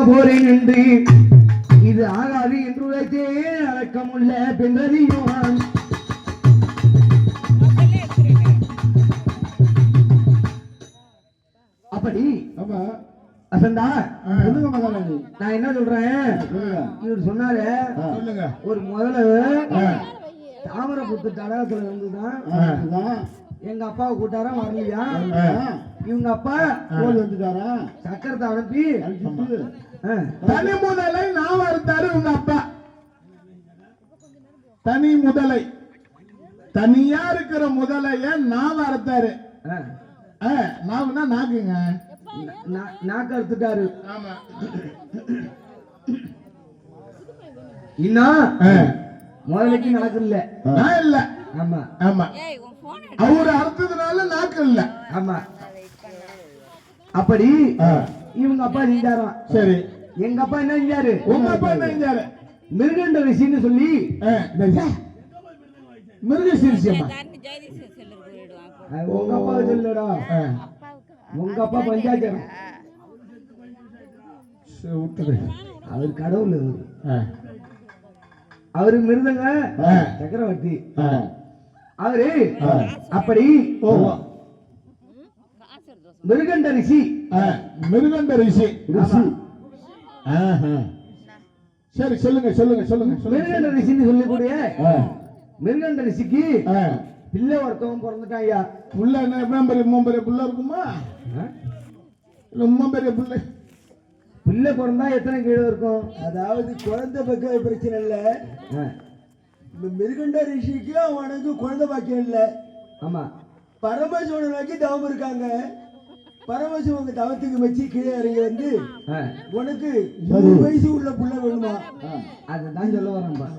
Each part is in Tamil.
போறேன் என்று இது ஆகாது என்று உழைத்தே அடக்கமுள்ள பெண்றதியும் அப்படி வசந்தா நான் என்ன சொல்றேன் இவர் சொன்னாரு ஒரு முதல்ல தாமரை புத்து தடகத்துல இருந்துதான் எங்க அப்பாவை கூட்டாரா வரலையா இவங்க அப்பா வந்துட்டாரா சக்கரத்தை அனுப்பி தனி முதலை நான் வறுத்தாரு உங்க அப்பா தனி முதலை தனியா இருக்கிற முதலைய நான் வறுத்தாரு நாவுனா நாக்குங்க நாக்கு அறுத்துட்டாரு இன்னும் முதலைக்கு நடக்கல நான் இல்ல ஆமா ஆமா அவரு அறுத்ததுனால நாக்கு இல்ல ஆமா அப்படி இவங்க அப்பா செஞ்சாராம் சரி எங்க அப்பா என்ன செஞ்சாரு உங்க அப்பா என்ன செஞ்சாரு மிருகண்ட ரிஷின்னு சொல்லி மிருக சீர்ஷியமா உங்க அப்பா சொல்லடா உங்க அப்பா பஞ்சாயத்து அவர் கடவுள் அவரு மிருதங்க சக்கரவர்த்தி அவரு அப்படி மிருகண்ட ரிஷி மிருகண்ட ரிஷி சரி சொல்லுங்க சொல்லுங்க சொல்லுங்க மிருகண்ட ரிஷின்னு சொல்லக்கூடிய மிருகண்ட ரிஷிக்கு பிள்ளை ஒருத்தவன் பிறந்துட்டான் ஐயா புள்ள என்ன பெரிய புள்ள இருக்குமா ரொம்ப பெரிய பிள்ளை பிள்ளை பிறந்தா எத்தனை கீழே இருக்கும் அதாவது குழந்தை பக்க பிரச்சனை இல்ல மிருகண்ட ரிஷிக்கு அவனுக்கு குழந்தை பாக்கியம் இல்ல ஆமா பரமசிவனை நோக்கி தவம் இருக்காங்க பரமசிவங்க தவத்துக்கு வச்சு கீழே இறங்கி வந்து உனக்கு 100 வயசு உள்ள புள்ள வேணுமா அதுதான் சொல்ல வரேன்பா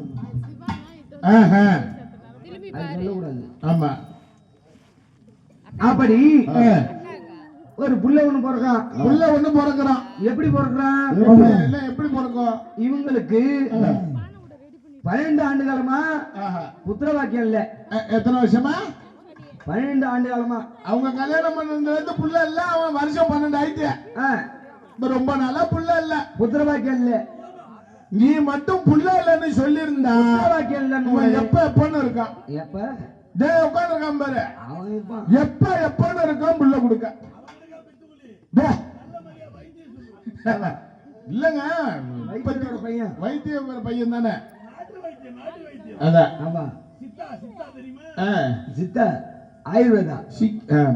அது சொல்லக்கூடாது ஆமா அப்படி ஒரு புள்ள ஒண்ணு பிறக்கான் புள்ள ஒண்ணு பிறக்கிறான் எப்படி பிறக்கிறான் எப்படி பிறக்கும் இவங்களுக்கு 12 ஆண்டு காலமா புத்திர வாக்கியம் இல்ல எத்தனை வருஷமா 12 ஆண்டு காலமா அவங்க கல்யாணம் பண்ணதுல இருந்து புள்ள இல்ல அவன் வருஷம் 12 ஆயிட்டு ரொம்ப நாளா புள்ள இல்ல புத்திர வாக்கியம் இல்ல நீ மட்டும் புள்ள இல்லன்னு சொல்லி இருந்தா வாக்கியம் இல்ல எப்பன்னு இருக்கான் எப்ப உட்காந்து இருக்கான் பாரு அவன் எப்பன்னு இருக்கான் புள்ள கொடுக்க இல்லங்க பையன் வைத்திய பையன் தானே சித்தா ஆயுர்வேதா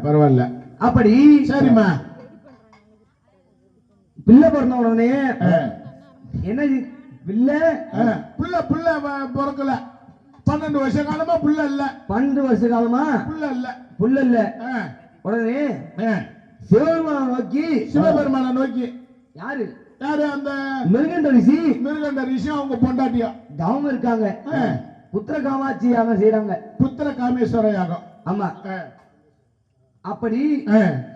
பரவாயில்ல அப்படி சரிம்மா பிள்ளை பிறந்த உடனே என்ன பிள்ளை புள்ள பிறக்கல 12 வருஷ காலமா புள்ள இல்ல 12 வருஷ காலமா புள்ள இல்ல உடனே சிவபெருமான நோக்கி யாரு அந்த மிருகண்ட ரிஷி அவங்க பொண்டாட்டியா தவம் இருக்காங்க புத்திர காமாட்சி யாகம் செய்யறாங்க புத்திர காமேஸ்வர யாகம் ஆமா அப்படி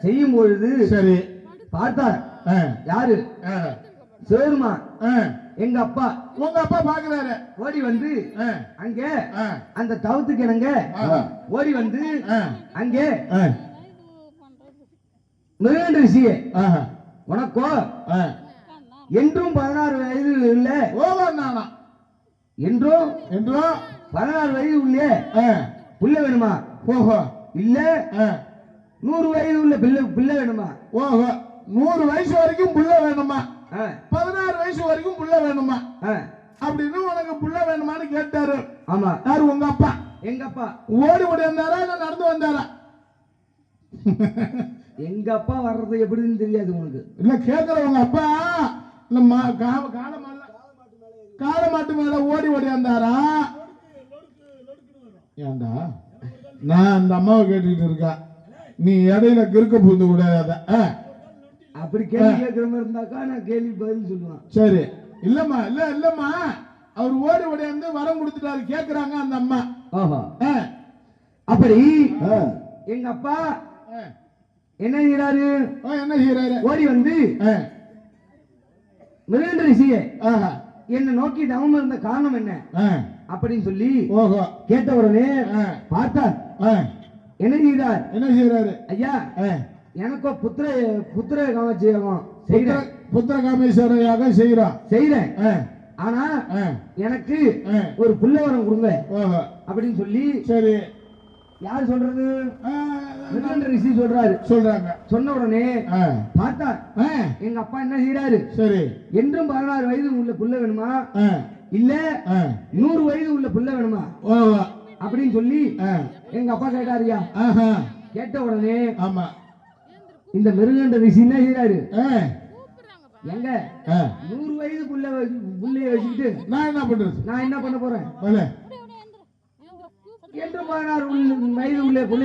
செய்யும் பொழுது சரி பார்த்தார் யாரு சிவபெருமான் எங்க அப்பா உங்க அப்பா பாக்குறாரு ஓடி வந்து அங்க அந்த தவத்துக்கு என்னங்க ஓடி வந்து அங்கே மிருகண்ட ரிஷியே உனக்கோ என்றும் 16 வயது இல்ல என்றும் 16 வயது உள்ளே புள்ள வேணுமா ஓஹோ இல்ல 100 வயது உள்ள பிள்ளை வேணுமா ஓஹோ 100 வயசு வரைக்கும் புள்ள வேணுமா 16 வயசு வரைக்கும் புள்ள வேணுமா அப்படின்னு உனக்கு புள்ள வேணுமான்னு கேட்டாரு ஆமா யாரு உங்க அப்பா எங்க அப்பா ஓடி வந்தாரா இல்ல நடந்து வந்தாரா எங்க அப்பா வர்றது எப்படின்னு தெரியாது உனக்கு இல்ல கேக்குற உங்க அப்பா இல்ல கால மாட்டு மேல ஓடி வந்தாரா ஏண்டா நான் அந்த அம்மாவை கேட்டுக்கிட்டு இருக்கா நீ இடையில கிறுக்க புரிந்து கூடாத அப்படி கேள்வி கேட்கிற மாதிரி இருந்தாக்கா நான் கேள்வி பதில் சொல்லுவேன் சரி இல்லம்மா அவர் ஓடி வந்து வரம் கொடுத்துட்டாரு கேக்குறாங்க அந்த அம்மா அப்படி எங்க அப்பா என்ன செய்யறாரு ஓடி வந்து மிருகண்ட ரிஷியே என்ன நோக்கி தவம் இருந்த காரணம் என்ன அப்படின்னு சொல்லி கேட்ட உடனே பார்த்தார் என்ன செய்யறாரு ஐயா எனக்கோ புத்திர காமட்சியாகும் செய்யறேன். புத்திர காமேஸ்வரையாக செய்யறேன். ஆனா எனக்கு ஒரு புள்ள வரம் கொடுங்க ஓஹோ அப்படின்னு சொல்லி. சரி. யார் சொல்றது? ரிஷி சொல்றாங்க. சொன்ன உடனே பார்த்தா எங்க அப்பா என்ன செய்யறாரு? சரி. என்றும் 16 வயது உள்ள புள்ள வேணுமா இல்ல 100 வயது உள்ள புள்ள வேணுமா அப்படின்னு சொல்லி எங்க அப்பா கேட்டாருயா. கேட்ட உடனே ஆமா இந்த மிருகண்ட ரிஷி என்ன செய்யறாரு? எங்க 100 வயது புள்ளைய வச்சுக்கிட்டு நான் என்ன பண்ண போறேன்? என்று 16 வயது உள்ள புள்ள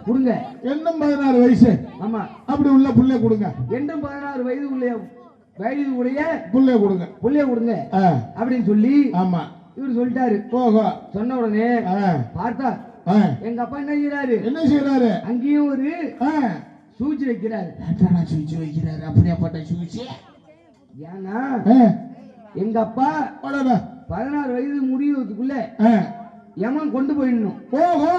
கொடுங்க. என்னும் 16 வயசு. ஆமா அப்படி உள்ள புள்ள கொடுங்க. என்றும் 16 வயது உடைய புள்ளைய கொடுங்க அப்படின்னு சொல்லி. ஆமா இவர் சொல்லிட்டாரு. ஓஹோ சொன்ன உடனே பார்த்தா எங்க அப்பா என்ன செய்யறாரு? அங்கேயும் ஒரு சூழ்ச்சி வைக்கிறாரு. அப்படியாப்பட்ட சூழ்ச்சி. ஏன்னா எங்க அப்பா 16 வயது முடிவதுக்குள்ள யமன் கொண்டு போயிடணும். ஓஹோ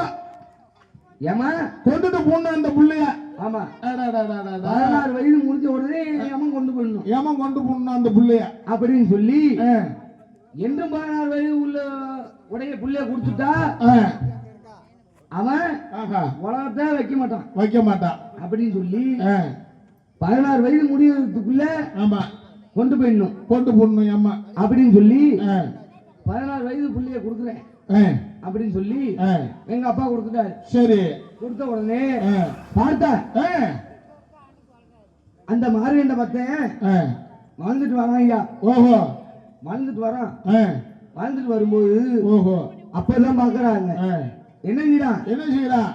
யமன் கொண்டுட்டு போன அந்த புள்ளைய. ஆமா 16 வயது முடிஞ்ச உடனே யமன் கொண்டு போயிடணும் அந்த புள்ளைய அப்படின்னு சொல்லி. என்றும் 16 வயது உடைய புள்ளைய கொடுத்துட்டா அவன் உலகத்தை வைக்க மாட்டான் அப்படின்னு சொல்லி 16 வயது முடிவதுக்குள்ள ஆமா கொண்டு போயிடணும் அம்மா அப்படின்னு சொல்லி 16 வயது புள்ளைய கொடுக்குறேன் அப்படின்னு சொல்லி எங்க அப்பா கொடுத்துட்டாரு. சரி. கொடுத்த உடனே பார்த்தா அந்த மார்கண்ட பத்தன் வாழ்ந்துட்டு வரான் ஐயா. ஓஹோ வாழ்ந்துட்டு வரான். வாழ்ந்துட்டு வரும்போது ஓஹோ அப்பதான் பாக்குறாங்க. என்ன செய்யறான்?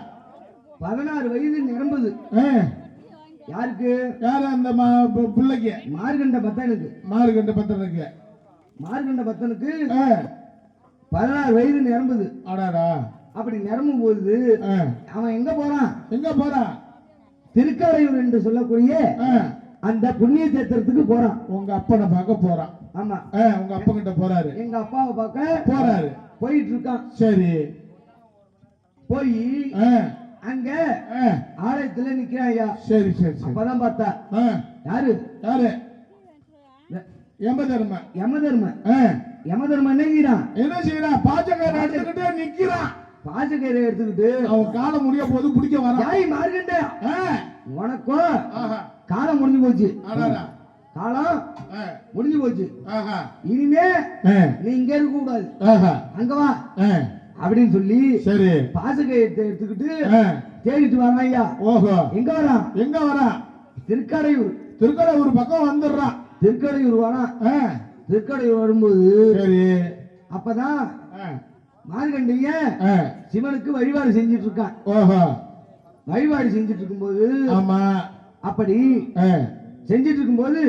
16 வயது நிரம்புது. யாருக்கு? யாரு? அந்த பிள்ளைக்கு. மார்கண்ட பத்தனுக்கு 16 வயது நிரம்புது. அப்படி நிரம்பும் போது அவன் எங்க போறான்? திருக்காரையூர் என்று சொல்லக்கூடிய அந்த புண்ணிய சேத்திரத்துக்கு போறான். உங்க அப்பனை பார்க்க போறான். ஆமா உங்க அப்பா கிட்ட போறாரு. எங்க அப்பாவை பார்க்க போறாரு. போயிட்டு இருக்கான். சரி. போய் அங்க ஆலயத்துல நிக்கிறான் ஐயா. சரி. அப்பதான் பார்த்தா யாரு யமதர்ம என்ன செய்யறான்? பாச்சக்கரை எடுத்துக்கிட்டு அவன் காலம் முடிய போது பிடிக்க வரான். மார்கண்ட உனக்கும் காலம் முடிஞ்சு போச்சு. காலம் முடிஞ்சு போச்சு. இனிமே நீ இங்க இருக்க கூடாது. அங்க வா அப்படின்னு சொல்லி. சரி. பாசகத்தை எடுத்துக்கிட்டு தேடிட்டு வரான் ஐயா. ஓஹோ எங்க வரான்? திருக்கடையூர் பக்கம் வந்துடுறான். திருக்கடையூர் வரான். திருக்கடையூர் வரும்போது சரி அப்பதான் மார்கண்டைய சிவனுக்கு வழிபாடு செஞ்சிட்டு இருக்கான். ஓஹோ வழிபாடு செஞ்சிட்டு இருக்கும்போது ஆமா அப்படி செஞ்சிட்டு இருக்கும்போது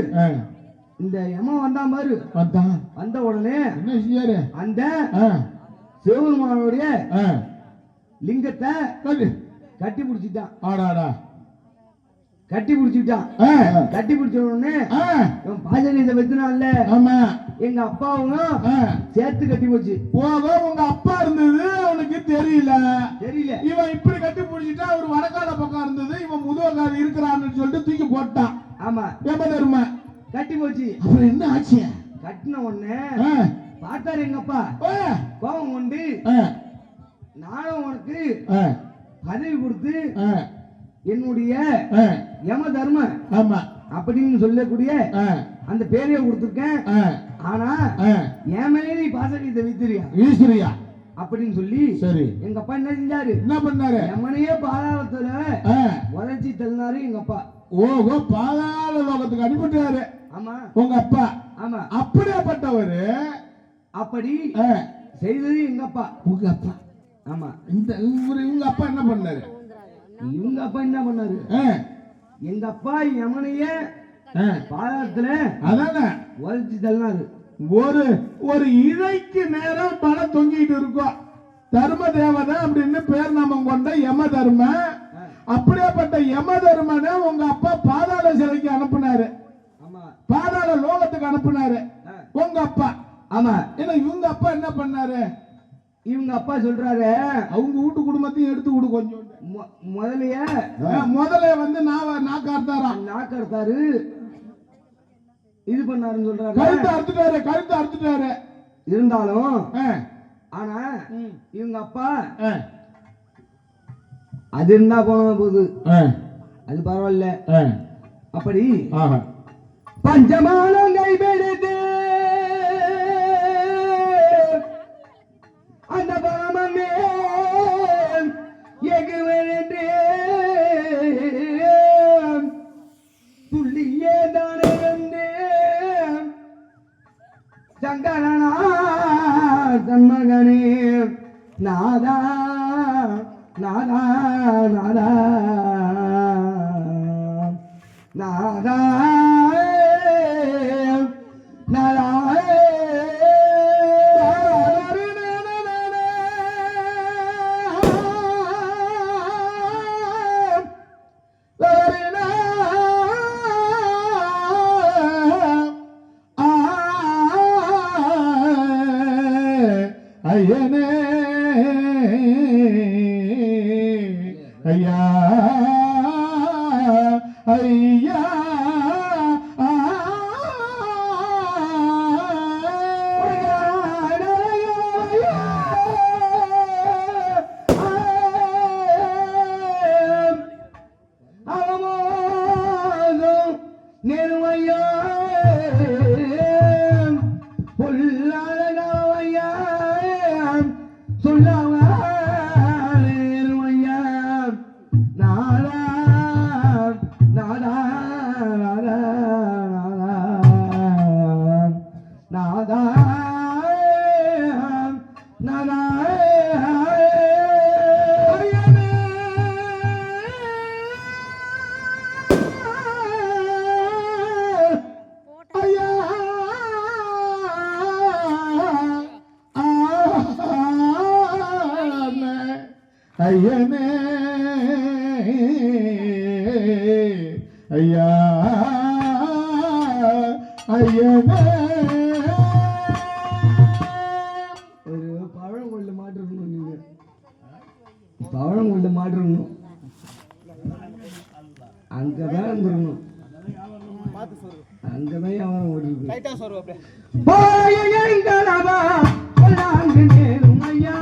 இந்த யமன் வந்தான் பாரு. வந்த உடனே என்ன செய்யாரு? அந்த சிவபெருமானுடைய லிங்கத்தை கட்டி பிடிச்சிட்டான். கட்டி பிடிச்ச உடனே பாஜகத்தை வெத்தினான்ல. ஆமா எங்க அப்பாவும் சேர்த்து கட்டி போச்சு. உங்க அப்பா இருந்தது அவனுக்கு தெரியல. இவன் இப்படி கட்டி பிடிச்சிட்டா அவர் வடக்கால பக்கம் இருந்தது. இவன் முதுவக்கார இருக்கிறான்னு சொல்லிட்டு தூக்கி போட்டான். ஆமா யமதர்ம கட்டி போச்சு. அப்புறம் என்ன ஆச்சு? கட்டின உடனே பார்த்தாரு எங்க அப்பா. கோபம் கொண்டு நானும் உனக்கு பதவி கொடுத்து என்னுடைய யம தர்ம ஆமா அப்படின்னு சொல்லக்கூடிய அந்த பேரைய கொடுத்துருக்கேன். ஆனா என் மேலே நீ பாசகத்தை வீசுறியா அப்படின்னு சொல்லி. சரி. எங்க அப்பா என்ன பண்ணாரு? யமனையே பாதாளத்துல உழைச்சி தள்ளினாரு எங்க அப்பா. ஓஹோ பாதாள லோகத்துக்கு அனுப்பிட்டாரு. ஆமா உங்க அப்பா. ஆமா அப்படியாப்பட்டவரு அப்படி செய்தது எங்க அப்பா. உங்க அப்பா. ஆமா இவங்க அப்பா என்ன பண்ணாரு? எங்க அப்பா யமனைய பாதாளத்துல அதான உழைச்சி தள்ளினாரு. ஒரு இழைக்கு நேரம் பணம் தொங்கிட்டு இருக்கும். தர்ம தேவதை அப்படின்னு பேர் நாமம் கொண்ட யம தர்ம. அப்படியாப்பட்ட யம தர்மனை உங்க அப்பா பாதாள சிலைக்கு அனுப்புனாரு. பாதாள லோகத்துக்கு அனுப்புனாரு உங்க அப்பா. ஆமா ஏன்னா இவங்க அப்பா என்ன பண்ணாரு? இவங்க அப்பா சொல்றாரு அவங்க வீட்டு குடும்பத்தையும் எடுத்து விடு கொஞ்சம். முதல்ல வந்து நாக்கு அறுத்தாரு இது பண்ணாருன்னு சொல்றாரு. கழுத்து அறுத்துட்டாரு. இருந்தாலும் ஆனா இவங்க அப்பா அது இருந்தா போன போகுது, அது பரவாயில்ல. அப்படி பஞ்சமானம் கைபெடுத்து அந்த பரமமே எகுவென்று துள்ளியே தானே வந்து சங்கரனா தன்மகனே நாதா நாதா நாதா நாதா நாதா ஐயனே ஐயா ஐயா நேருமையா ஐயனே ஐயா ஐயனே. ஒரு பழங்கொள்ள மாட்டிருக்கணும், நீங்க பழங்கொள்ள மாட்டிருக்கணும், அங்கதான் இருந்துடணும், அங்கதான் வியாபாரம் ஓடிருக்கு. ஐயா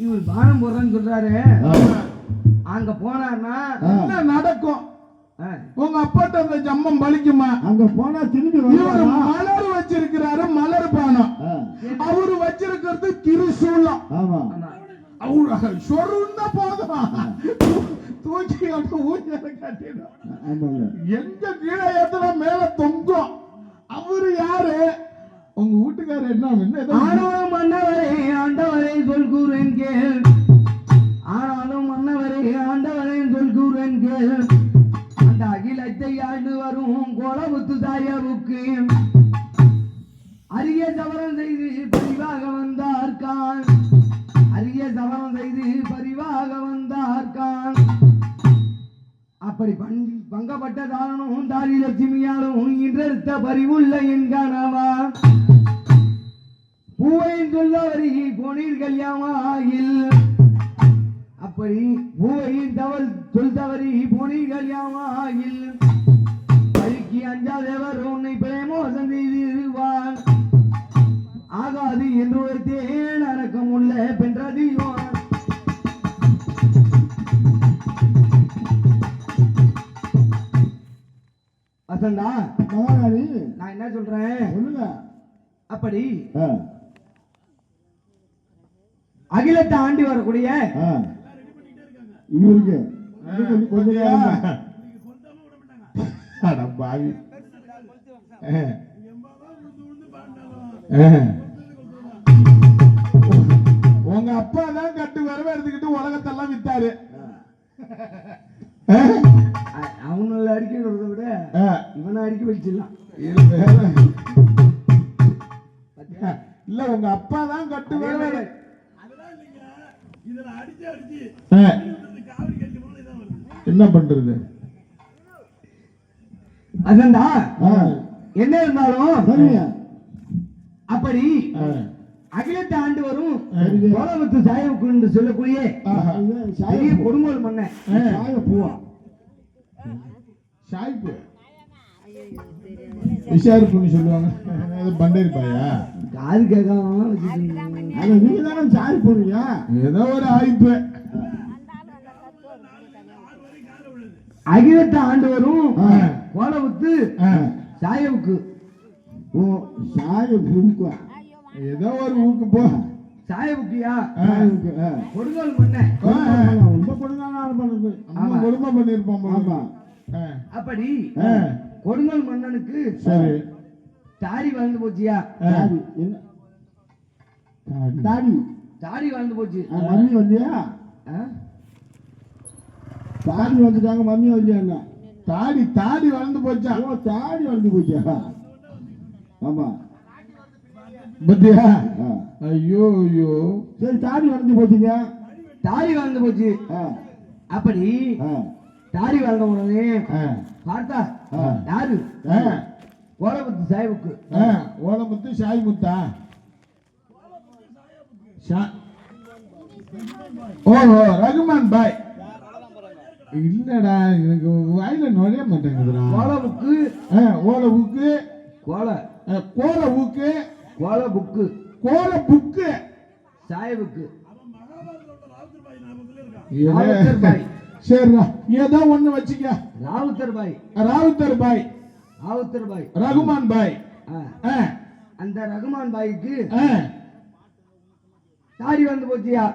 இவர் பானம் போடுறேன்னு சொல்றாரு. அங்க போனார்னா என்ன நடக்கும்? உங்க அப்பாட்ட அந்த ஜம்மம் பலிக்குமா? அங்க போனா திரும்பி இவரு மலர் வச்சிருக்கிறாரு, மலர் பானம். அவரு வச்சிருக்கிறது திரிசூலம். அவரு சொருன்னா போதும், தூக்கி ஊஞ்சல கட்டிடும். எங்க கீழே ஏத்தனா மேல தொங்கும். அவரு யாரு? உங்க வீட்டுக்காரர் என்ன? ஆனாலும் மன்னவரே ஆண்டவரே சொல் கூறேன் கேள், ஆனாலும் மன்னவரே ஆண்டவரே சொல் கூறேன் கேள், அந்த அகிலத்தை ஆண்டு வரும் கோலமுத்து தாயாவுக்கு அரிய சவரம் செய்து பதிவாக வந்தார்கான், அரிய சவரம் தாக்கப்பட்ட தாரனும் தாரி லட்சுமியாலும் இன்றெடுத்த பறிவுள்ள என் கணவா பூவையின் சொல்லவரி போனீர் கல்யாமாயில் அப்படி பூவையின் தவள் சொல்தவரி போனீர் கல்யாமாயில் பறிக்கு அஞ்சாதவர் உன்னை பிரேமோசம் செய்திருவான் ஆகாது என்று தேன் அடக்கம் உள்ள பென்றதிவான் வசந்தா நான் என்ன சொல்றேன் சொல்லுங்க. அப்படி அகிலத்தை ஆண்டி வரக்கூடிய இவருக்கு பாவி உங்க அப்பா தான் கட்டு வரவே எடுத்துக்கிட்டு உலகத்தெல்லாம் வித்தாரு. அவங்கள அடிக்கிறத விட இவனை அடிக்க வச்சிடலாம். இல்ல உங்க அப்பா தான் கட்டு வரவே என்ன பண்றது? அதண்டா என்ன இருந்தாலும் அப்படி அகிலத்தை ஆண்டு வரும் கோலமுத்து சாயவுக்கு என்று சொல்லக்கூடிய கொடுங்கோல் மன்ன சாய்ப்பு விஷாருப்புன்னு சொல்லுவாங்க. பண்டேரி பாயா காது கேட்காம நீங்க தானே சாய் போறீங்க. ஏதோ ஒரு ஆய்ப்பு. அகிலத்தை ஆண்டு வரும் கோலமுத்து சாயவுக்கு ஏதோ ஒரு ஊருக்கு போ. சாயவுக்கியா கொடுங்கோல் மன்ன ரொம்ப கொடுமை பண்ணிருப்போம். அப்படி கொடுங்கோல் மன்னனுக்கு தாடி வளர்ந்து போச்சியா? தாடி வளர்ந்து போச்சு. மம்மி வந்தியா? தாடி வந்துட்டாங்க. மம்மி வந்தியா? தாடி வளர்ந்து போச்சா? தாடி வளர்ந்து போச்சா? ஆமா பத்தியா? ஐயோ ஐயோ சரி தாடி வளர்ந்து போச்சுங்க. தாடி வளர்ந்து போச்சு. அப்படி தாடி வளர்ந்த உடனே பார்த்தா யாரு? கோலமுத்து சாய்வுக்கு. ஓலமுத்து சாய்முத்தா? ஓஹோ ரகுமான் பாய். இல்லடா எனக்கு வாயில நுழைய மாட்டேங்குதுடா. கோலமுக்கு ஓலவுக்கு கோலவுக்கு கோலபுக்கு கோலபுக்கு சாய்வுக்கு சரிடா ஏதோ ஒண்ணு வச்சுக்க. ராவுத்தர் பாய் ரகுமான் பாய். அந்த ரகுமான் பாய்க்கு தாடி வந்து போச்சியா?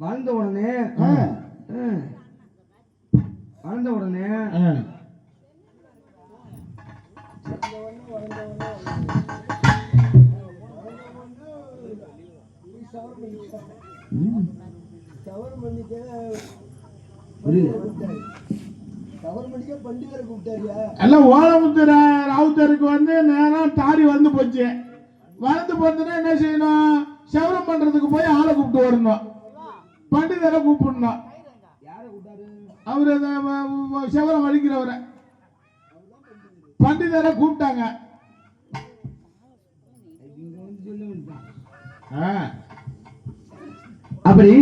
வளர்ந்த உடனே ஓலமுத்து ராவுத்தருக்கு வந்து நேரம் தாடி வந்து போச்சு. வளர்ந்து போச்சுன்னா என்ன செய்யணும்? செவரம் பண்றதுக்கு போய் ஆளை கூப்பிட்டு வரணும். பண்டிதரை கூப்பிடணும். அவரு செவரம் வலிக்கிறவரை பண்டிதரை கூப்பிட்டாங்க. அப்படி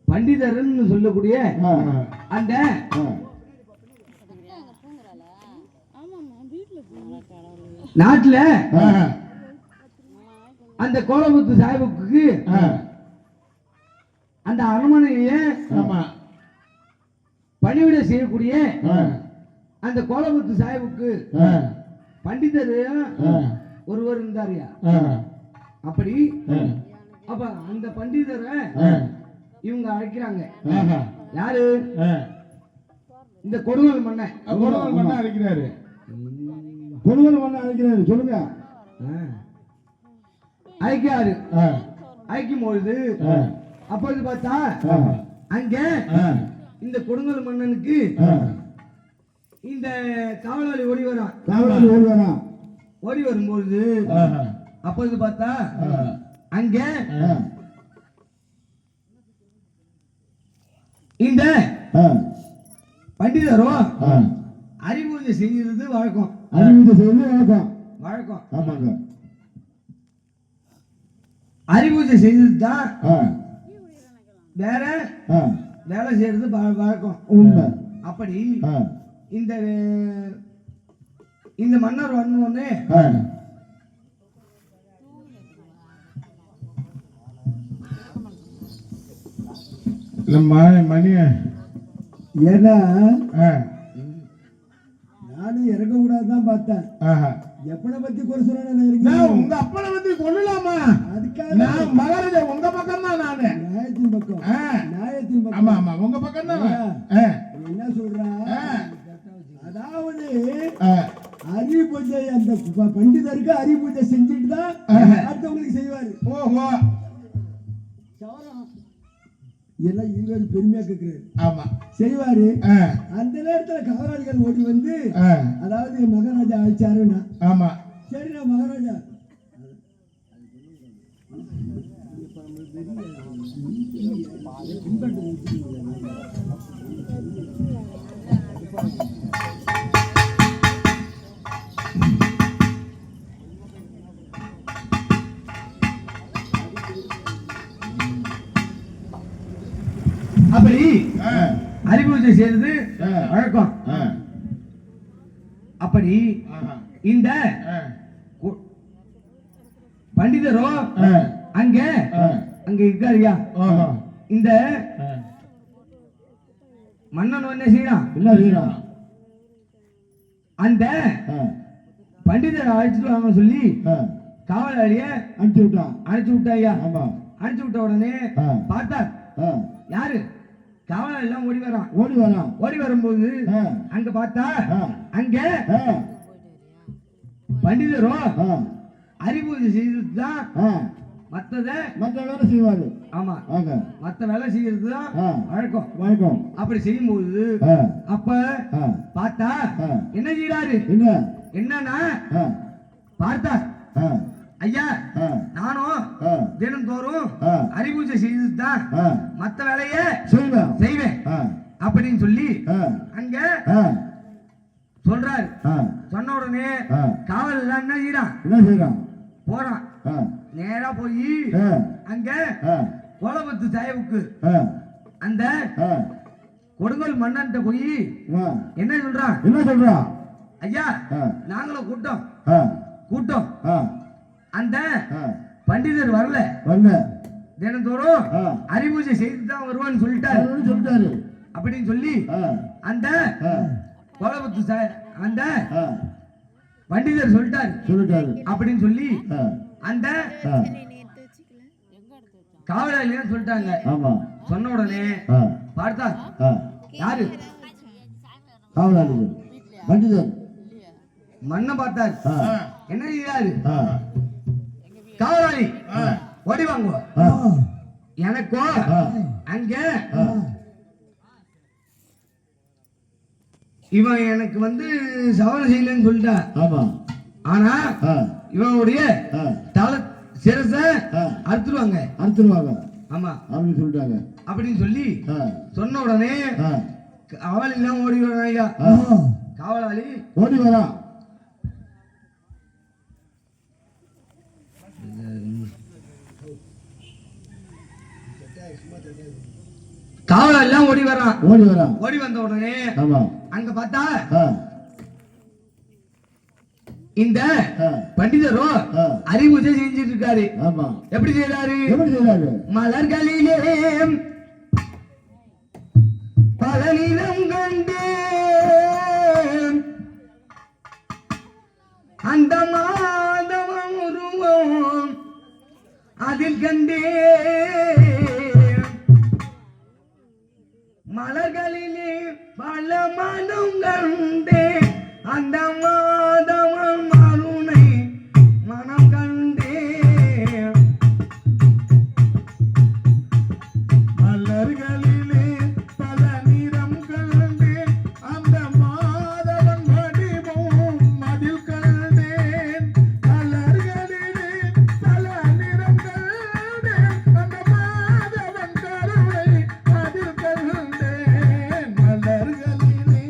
பண்டிதர்னு சொல்லக்கூடிய அந்த நாட்டுல அந்த கோலமுத்து சாஹிபுக்கு அந்த அரண்மனையில பணிவிட செய்யக்கூடிய அந்த கோலமுத்து சாஹிபுக்கு பண்டிதர் ஒருவர் இருந்தாரியா. அப்படி அப்ப அந்த பண்டிதரை இவங்க அழைக்கிறாங்க. யாரு? இந்த கொடுங்கோல் மன்னன். அழைக்கிறாரு. கொடுங்கோல் மன்னன் அழைக்கிறாரு. சொல்லுங்க. அழைக்கிறாரு. அழைக்கும் பொழுது அப்பொழுது பார்த்தா அங்க இந்த கொடுங்கோல் மன்னனுக்கு இந்த காவலாளி ஓடி வரான். ஓடி வரும்பொழுது அப்பொழுது பார்த்தா அங்க இந்த பண்டிதரும் அறிபூஜை செய்கிறது வழக்கம். அறிபூஜை செய்வது வழக்கம். வழக்கம். ஆமாங்க. அறிபூஜை செய்தது தான் வேற வேலை செய்யறது வழக்கம். உண்மை. அப்படி இந்த இந்த மன்னர் வந்தோடனே மணி ஏன்னா நானும் இறக்க கூடாதுதான் பார்த்தேன். எப்பனை பத்தி குறை சொன்னா உங்க அப்பனை பத்தி கொள்ளலாமா? அதுக்காக நான் மகாராஜா உங்க பக்கம் தான். நானு நியாயத்தின் பக்கம். நியாயத்தின் பக்கம். ஆமா ஆமா உங்க பக்கம் தான். என்ன சொல்றான்? அதாவது அறிபூஜை அந்த பண்டிதருக்கு அறிபூஜை செஞ்சுட்டு தான் அடுத்தவங்களுக்கு செய்வாரு. ஓஹோ. எல்லாம் இருவர் பெருமையா கேட்கிறாரு. ஆமா செய்வாரு. அந்த நேரத்துல காவலாளிகள் ஓடி வந்து அதாவது மகாராஜா அழைச்சாருன்னா ஆமா சரிண்ணா மகாராஜா அப்படி அறிபூஜை செய்யறது வழக்கம். அப்படி இந்த பண்டிதரோ அங்க அங்க இருக்காருயா. இந்த மன்னன் என்ன செய்யறான்? அந்த பண்டிதரை அழைச்சிட்டு வாங்க சொல்லி காவலாளிய அழைச்சு விட்டாயா. அழைச்சு விட்ட உடனே பார்த்தார். யாரு? காவலாளி எல்லாம் ஓடி வரும்போது அங்க பார்த்தா அங்க பண்டிதரோ அறிபூஜை செய்ததுதான் மத்த வேலை செய்வாரு. ஆமா மத்த வேலை செய்யறதுதான் வழக்கம். அப்படி செய்யும்போது அப்ப பார்த்தா என்ன செய்யறாரு? என்னன்னா பார்த்தா ஐயா நானும் தினந்தோறும் அறிபூஜை செய்துதான் மத்த வேலைய செய்வேன் அப்படின்னு சொல்லி அங்க சொல்றாரு. சொன்ன உடனே காவல் எல்லாம் என்ன செய்யறான்? போறான். நேரா போய் அங்க கோலபத்து சாயவுக்கு அந்த கொடுங்கோல் மன்னன் போய் என்ன சொல்றான்? ஐயா நாங்களும் கூட்டம் அந்த பண்டிதர் வரல தினந்தோறும் அறிபூஜை செய்துதான் வருவான்னு சொல்லிட்டாரு அப்படின்னு சொல்லி அந்த கோலபத்து அந்த பண்டிதர் சொல்லிட்டாரு அப்படின்னு சொல்லி அந்த காவலாளி சொல்லிட்டாங்க. சொன்ன உடனே பார்த்தா யாரு? காவலாளி பண்டிதர் மன்ன பார்த்தார். என்ன செய்யாரு? காவலாளி ஓடி வாங்க, எனக்கோ அங்க இவன் எனக்கு வந்து சவரம் செய்யலன்னு சொல்லிட்டான். ஆனா இவனுடைய தலை சிரச அறுத்துருவாங்க. ஆமா அப்படின்னு சொல்லிட்டாங்க. அப்படின்னு சொல்லி சொன்ன உடனே காவல் எல்லாம் ஓடி வரான். ஐயா காவலாளி ஓடி வரா. காவல் எல்லாம் ஓடி வரான். ஓடி வந்த உடனே அங்க பார்த்தா இந்த பண்டிதரோ அறிபூஜை செஞ்சிட்டு இருக்காரு. எப்படி செய்யறாரு? மலர்களிலே பல நிறம் கண்டேன், அந்த மாதவம் உருவம் அதில் கண்டேன். மலர்களிலே பல மனம் கண்டேன், அந்த மாதவன் அருணை மனம் கண்டேன். மலர்களிலே பல நிறம் கண்டேன், அந்த மாதவன் வடிவம் அதில் கண்டேன். மலர்களிலே பல நிறம் கண்டேன், அந்த மாதவன் கருணை அதில் கண்டேன். மலர்களிலே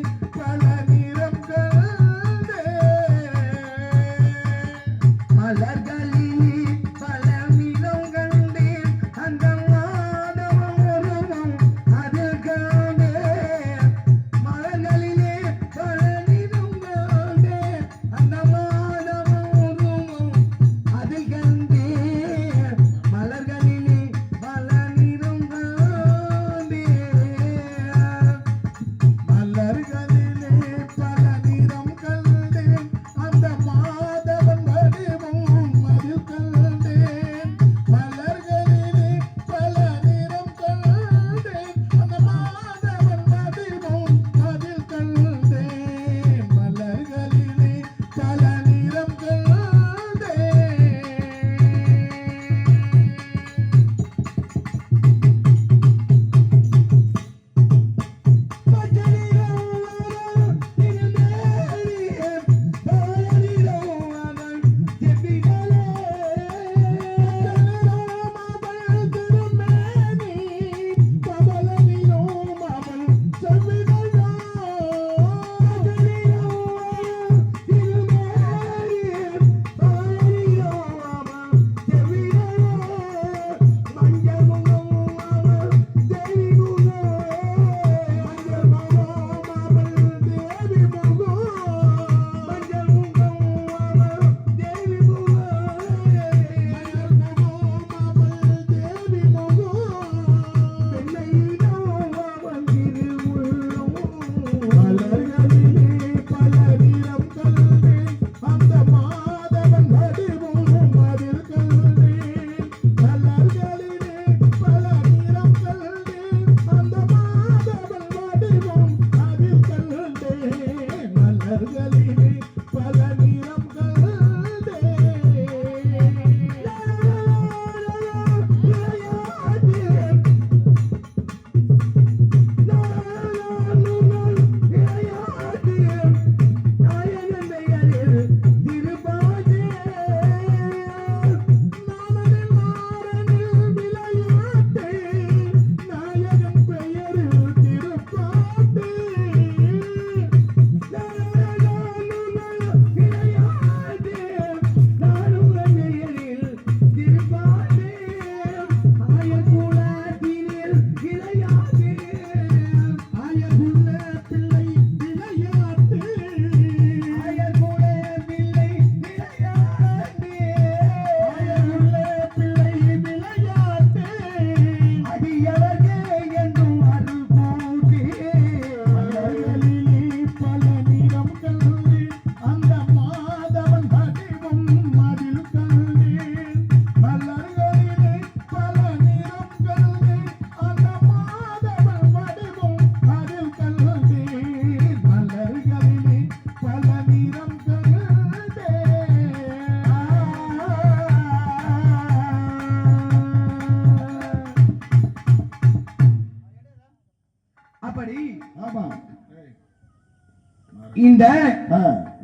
இந்த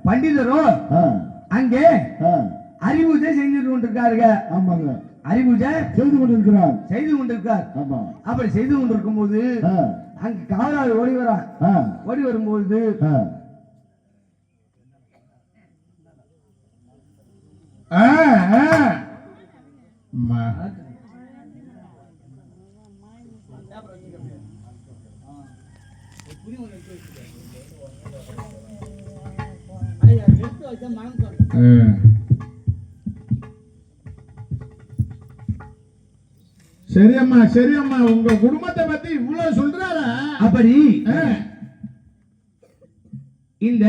பண்டிதரோ அங்கே அறிவுஜை செஞ்சுட்டு கொண்டிருக்காருங்க. ஆமாங்க, அறிவுஜை செய்து கொண்டிருக்கார். ஆமா, அப்படி செய்து கொண்டிருக்கும் போது அங்க காவலாளி ஓடி வரான். ஓடி வரும்போது சரியம்மா சரியம்மா, உங்க குடும்பத்தை பத்தி இவ்வளவு சொல்றாரா? அப்படி இந்த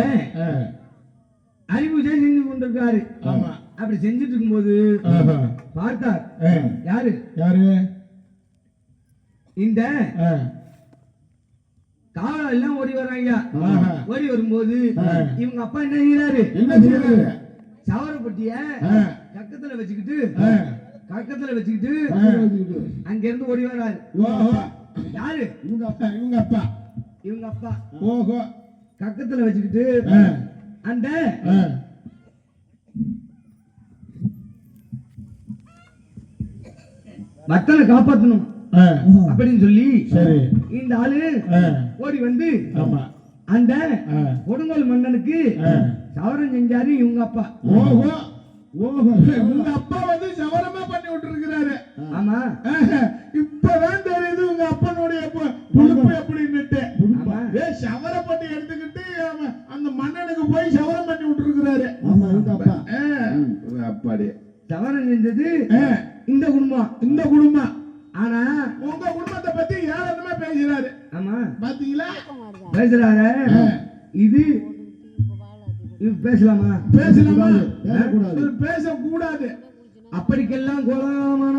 அறிவுஜை செஞ்சு கொண்டிருக்காரு. ஆமா, அப்படி செஞ்சுட்டு இருக்கும்போது பார்த்தார். யாரு யாரு? இந்த காவல் எல்லாம் ஓடி வர்றாங்க. ஓடி வரும்போது இவங்க அப்பா என்ன செய்யறாரு? சவரப்பட்டிய கக்கத்துல வச்சுக்கிட்டு அங்க இருந்து ஓடி வர்றாரு. யாரு? இவங்க அப்பா. ஓஹோ, கக்கத்துல வச்சுக்கிட்டு அந்த மக்களை காப்பாற்றணும் அப்படின்னு சொல்லி இந்த ஆளு ஓடி வந்து அந்த கொடுங்கோல் மன்னனுக்கு சவரம் செஞ்சாரு இவங்க அப்பா. உங்க அப்பா வந்து சவரமா பண்ணி விட்டுருக்கிறாரு. ஆமா இப்பதான் தெரியுது உங்க அப்பனுடைய புழுப்பு எப்படின்னுட்டு. சவர பண்ணி எடுத்துக்கிட்டு அந்த மன்னனுக்கு போய் சவரம் பண்ணி விட்டுருக்கிறாரு. அப்பாடி சவரம் செஞ்சது இந்த குடும்பம். ஆனா உங்க குடும்பத்தை பத்தி ஏளனமா பேசுறாரு. ஆமா பாத்தீங்களா பேசுறாரு. இது பேசலாமா? பேசக்கூடாது. அப்படிக்கெல்லாம் கோலமான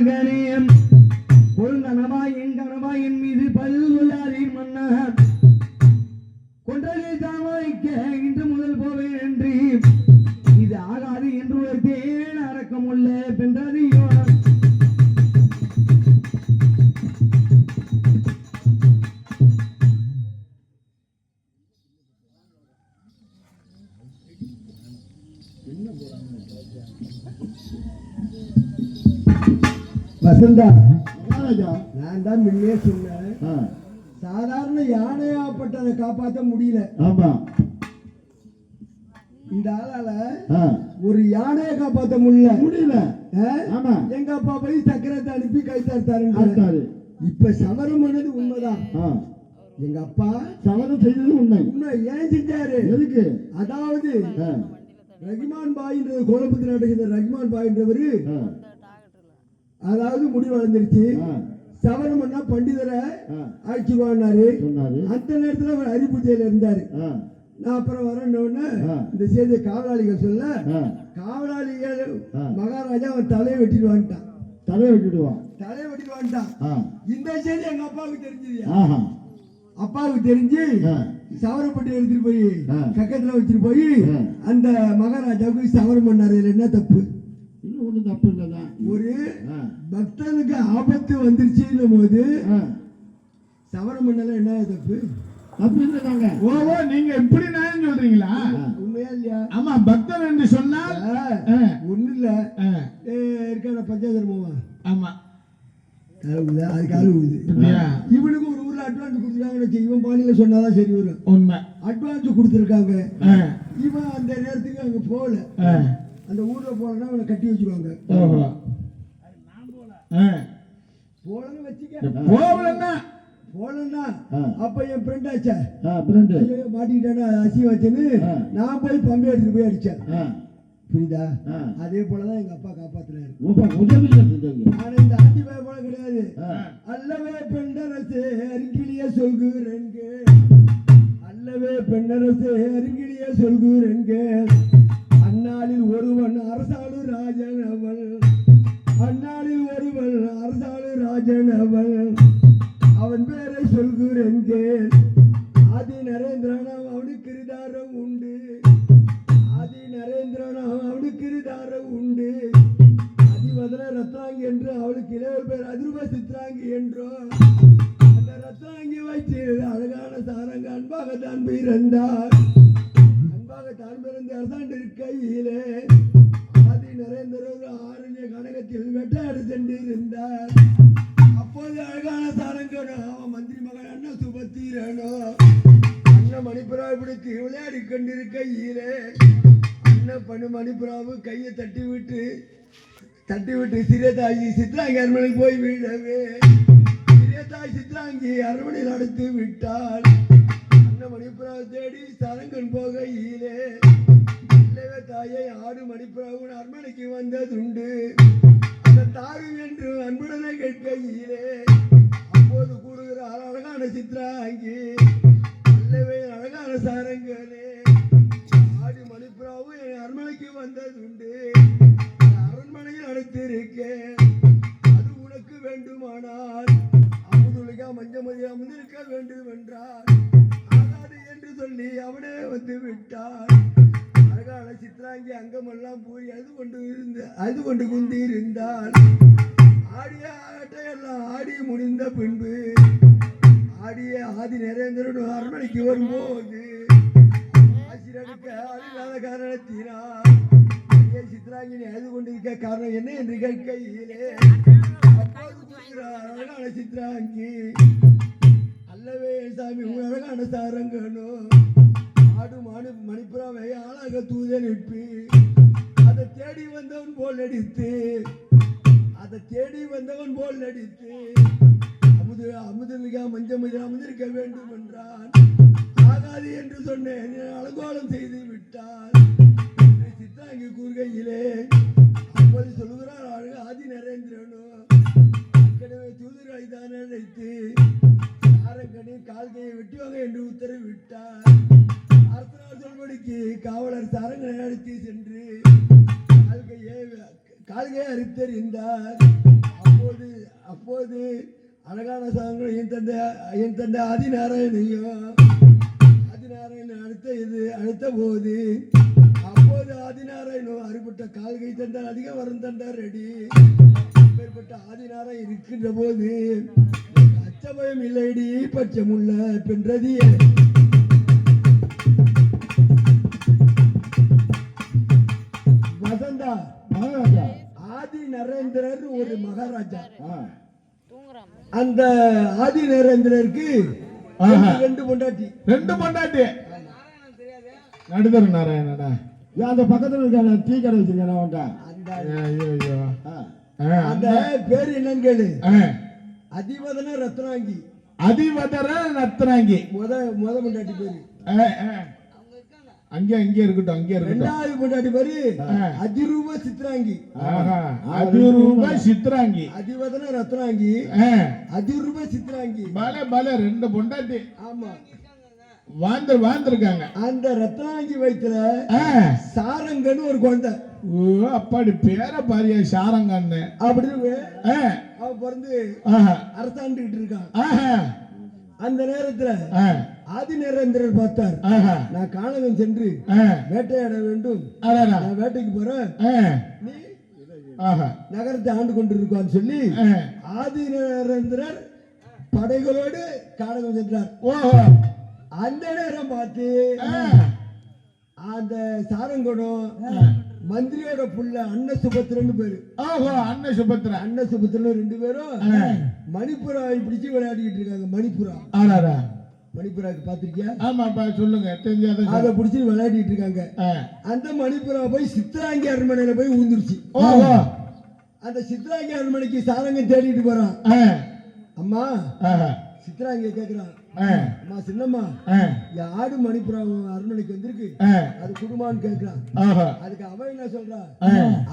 கணியம் கொழுந்தனவா என் கனவா என் மீது பல்வல்லாரின் மன்னா கொன்றதை தாமாய்க்க இன்று முதல் போவேன் என்று இது ஆகாது என்று ஒரு தேன அடக்கமுள்ள பெண்றதியோ வசந்தா, நான் தான் முன்னே சொன்னேன், சாதாரண யானையாப்பட்டதை காப்பாற்ற முடியல. ஆமா, இந்த ஆளால ஒரு யானையை காப்பாற்ற முடியல. ஆமா, எங்க அப்பா போய் சக்கரத்தை அனுப்பி கை தடுத்தாரு. இப்ப சவரம் பண்ணது உண்மைதான். எங்க அப்பா சவரம் செய்தது உண்மை. ஏன் செஞ்சாரு? எதுக்கு? அதாவது ரஹ்மான் பாய்ன்ற கோலபுத்தி நாட்டுக்கு ரஹ்மான் பாய்ன்றவரு அதாவது முடிவு வளர்ந்துருச்சு. சவரம் பண்ணா பண்டிதரை ஆட்சிக்குவாரு. அந்த நேரத்துல அவர் அரிபூஜையில இருந்தாரு. நான் அப்புறம் வரேன்னு இந்த செய்தியை காவலாளிகள் சொல்ல, காவலாளிகள் மகாராஜா அவன் தலையை வெட்டிட்டு வந்துட்டான். இந்த செய்தி எங்க அப்பாவுக்கு தெரிஞ்சது. அப்பாவுக்கு தெரிஞ்சு சவரப்பட்டி எடுத்துட்டு போய் கக்கத்துல வச்சுட்டு போய் அந்த மகாராஜாவுக்கு சவரம் பண்ணாரு. என்ன தப்பு? தப்பு இல்லதான். ஒரு பக்தனுக்கு ஆபத்து வந்துருச்சுன்னும் போது சவரம் பண்ணல என்ன தப்பு? ஓ, நீங்க இப்படி நான் சொல்றீங்களா? உண்மையா இல்லையா? ஆமா, பக்தன் என்று சொன்னால் ஒண்ணு இல்ல இருக்க பஞ்சாதர்மமா. ஆமா, அதுக்கு அழுகுது. இவனுக்கு ஒரு ஊர்ல அட்வான்ஸ் கொடுத்துருக்காங்க. இவன் பாணியில சொன்னாதான் சரி வரும். உண்மை, அட்வான்ஸ் கொடுத்துருக்காங்க. இவன் அந்த நேரத்துக்கு அங்க போகல. அந்த ஊர்ல போனா அவனை கட்டி வச்சிருவாங்க. போலன்னு வச்சுக்க. போலன்னா அப்ப என் ஃப்ரெண்ட் ஆச்சா மாட்டிக்கிட்டானா அசி வச்சேன்னு நான் போய் பம்பை எடுத்துட்டு போய் அடிச்சேன். புரியுதா? அதே போலதான் எங்க அப்பா காப்பாத்துறாரு. ஆனா இந்த ஆண்டி பாய் போல கிடையாது. அல்லவே பெண்ணரசு அருங்கிலிய சொல்கிறேங்க, அல்லவே பெண்ணரசு அருங்கிலிய சொல்கிறேங்க. அந்நாளில் ஒருவன் அரசாளு ராஜன் அவள், அந்நாளில் ஒருவன் அரசாளு ராஜன் அவள், அவன் பேரை சொல்கிறேங்க. ஆதி நரேந்திரனாம் அவனுக்கு இருதாரம் உண்டு, ஆதி நரேந்திரனாம் அவனுக்கு இருதாரம் உண்டு. அதிமதுர ரத்னாங்கி என்று அவளுக்கு இளைவர் பேர் அதிருப சித்ராங்கி என்றோ. அந்த ரத்னாங்கி வைத்து அழகான சாரங்க அன்பாக தான் பிறந்தார். தான் பிறந்த அரசாண்டு இருக்கையிலே ஆதி நரேந்திரர் ஆரண்ய கனகத்தில் வெட்டாடு சென்றிருந்தார். அப்போது அழகான சாரங்கனோ அவன் மந்திரி மகன் அண்ணன் சுபத்திரனோ அண்ணன் மணிப்புறாவை பிடித்து விளையாடி கொண்டிருக்கையிலே அண்ணன் பணு மணிப்புறாவு கையை தட்டி விட்டு சிறியதாகி சித்ராங்கி அரண்மனைக்கு போய் விடவே சிறியதாய் சித்ராங்கி அரண்மனை நடத்தி விட்டாள். மணிப்புறாவை தேடி சரங்கன் போகையிலே தாயை ஆடு மணிப்புறாவின் அரண்மனைக்கு வந்ததுண்டு. அந்த தாரு என்று அன்புடனை கேட்கையிலே அப்போது கூறுகிற அழகான சித்ராங்கி, அல்லவே அழகான சாரங்கனே, ஆடு மணிப்புறாவு என் அரண்மனைக்கு வந்ததுண்டு. அரண்மனையில் அழைத்திருக்கேன், அது உனக்கு வேண்டுமானால் அமுதுலிகா மஞ்சமதியா முந்திருக்க வேண்டும் என்றார். என்று சொல்லி அவனே வந்து விட்டார். அழகான சித்ராங்கி அங்கமெல்லாம் போய் அது கொண்டு குந்தி இருந்தால் ஆடிய ஆட்டையெல்லாம் ஆடி முடிந்த பின்பு ஆடிய ஆதி நரேந்திரன் அரண்மனைக்கு வரும்போது ஆசிரியருக்கு அறியாத காரணத்தினால் சித்ராங்கினை அழுது கொண்டிருக்க காரணம் என்ன என்று கேட்கையிலே அப்போது அழகான சித்ராங்கி, அல்லவே சாமி அழகான சாரங்கனோ ஆடு மணிப்புறாவை ஆளாக தூத நிற்பி வந்தவன் போல் நடித்து அதை தேடி வந்தவன் போல் நடித்து அமுதமிகா மஞ்சமிதா அமுதிருக்க வேண்டும் என்றான். ஆகாது என்று சொன்னேன், அலங்கோலம் செய்து விட்டார். சித்தாங்கி கூறுகையிலே அப்போது சொல்லுகிறார் ஆதி நரேந்திரனோ ஏற்கனவே தூதர்களை தான் அழைத்து ஆரங்கனி கால்கையை வெட்டுவாங்க என்று உத்தரவிட்டார். அரசனார் சொல்படிக்கு காவலர் சாரங்கனை அழைத்து சென்று கால்கையை அறுத்தறிந்தார். அப்போது அழகான சாதங்கள் என் தந்தை ஆதிநாராயணையும் ஆதிநாராயணன் அடுத்த போது அப்போது ஆதிநாராயணன் அறுபட்ட கால்கை தந்தார், அதிக வரம் தந்தார் ரெடி. அப்பேற்பட்ட ஆதிநாராயணன் இருக்கின்ற போது அச்சபயம் இல்லைடி பட்சமுள்ள பென்றதியே. வசந்தா மகாராஜா ஆதி நரேந்திரர் ஒரு மகாராஜா. அந்த ஆதி நரேந்திரருக்கு ரெண்டு பொண்டாட்டி நடுதர் நாராயணனா அந்த பக்கத்துல இருக்க டீ கடை வச்சிருக்கேன். அந்த பேரு என்னன்னு கேளு. அதிவதன ரத்னாங்கி. முத பொண்டாட்டி பேரு அங்கே இருக்கட்டும். ரெண்டாவது பொண்டாட்டி பேரு அதிரூப சித்ராங்கி. அதிவதன ரத்னாங்கி, அதிரூப சித்ராங்கி. பல ரெண்டு பொண்டாட்டி. ஆமா, வாழ்ந்திருக்காங்க. அந்த ரத்னாங்கி வயித்துல சாரங்கன்னு ஒரு குழந்தை. அப்பாடி பேர பாரியா சாரங்கன்னு அப்படின்னு அவ பிறந்து அரசாண்டுகிட்டு இருக்கான். அந்த நேரத்துல ஆதி நரேந்திரர் பார்த்தார், நான் கானகம் சென்று வேட்டையாட வேண்டும், நான் வேட்டைக்கு போறேன், நீ நகரத்தை ஆண்டு கொண்டிருக்கான்னு சொல்லி ஆதி நரேந்திரர் படைகளோடு கானகம் சென்றார். அந்த நேரம் பார்த்து அந்த சாரங்கடம் மந்திரியோட புள்ள அண்ண சுபத்திரன்னு பேரு. அண்ண சுபத்திரன் ரெண்டு பேரும் மணிப்புரா பிடிச்சு விளையாடிக்கிட்டு இருக்காங்க. மணிப்புராக்கு பாத்திருக்கியா? ஆமா, சொல்லுங்க. அதை பிடிச்சி விளையாடிட்டு இருக்காங்க. அந்த மணிப்புரா போய் சித்ராங்கி அரண்மனையில போய் ஊந்துருச்சு. அந்த சித்ராங்கி அரண்மனைக்கு சாரங்க தேடிட்டு போறான். அம்மா சித்ராங்க கேக்குறான், அம்மா சின்னம்மா ஆடு மணிப்புரா அரண்மனைக்கு வந்திருக்கு, அது குடும்பம்னு கேட்கிறான். அதுக்கு அவ என்ன சொல்றா,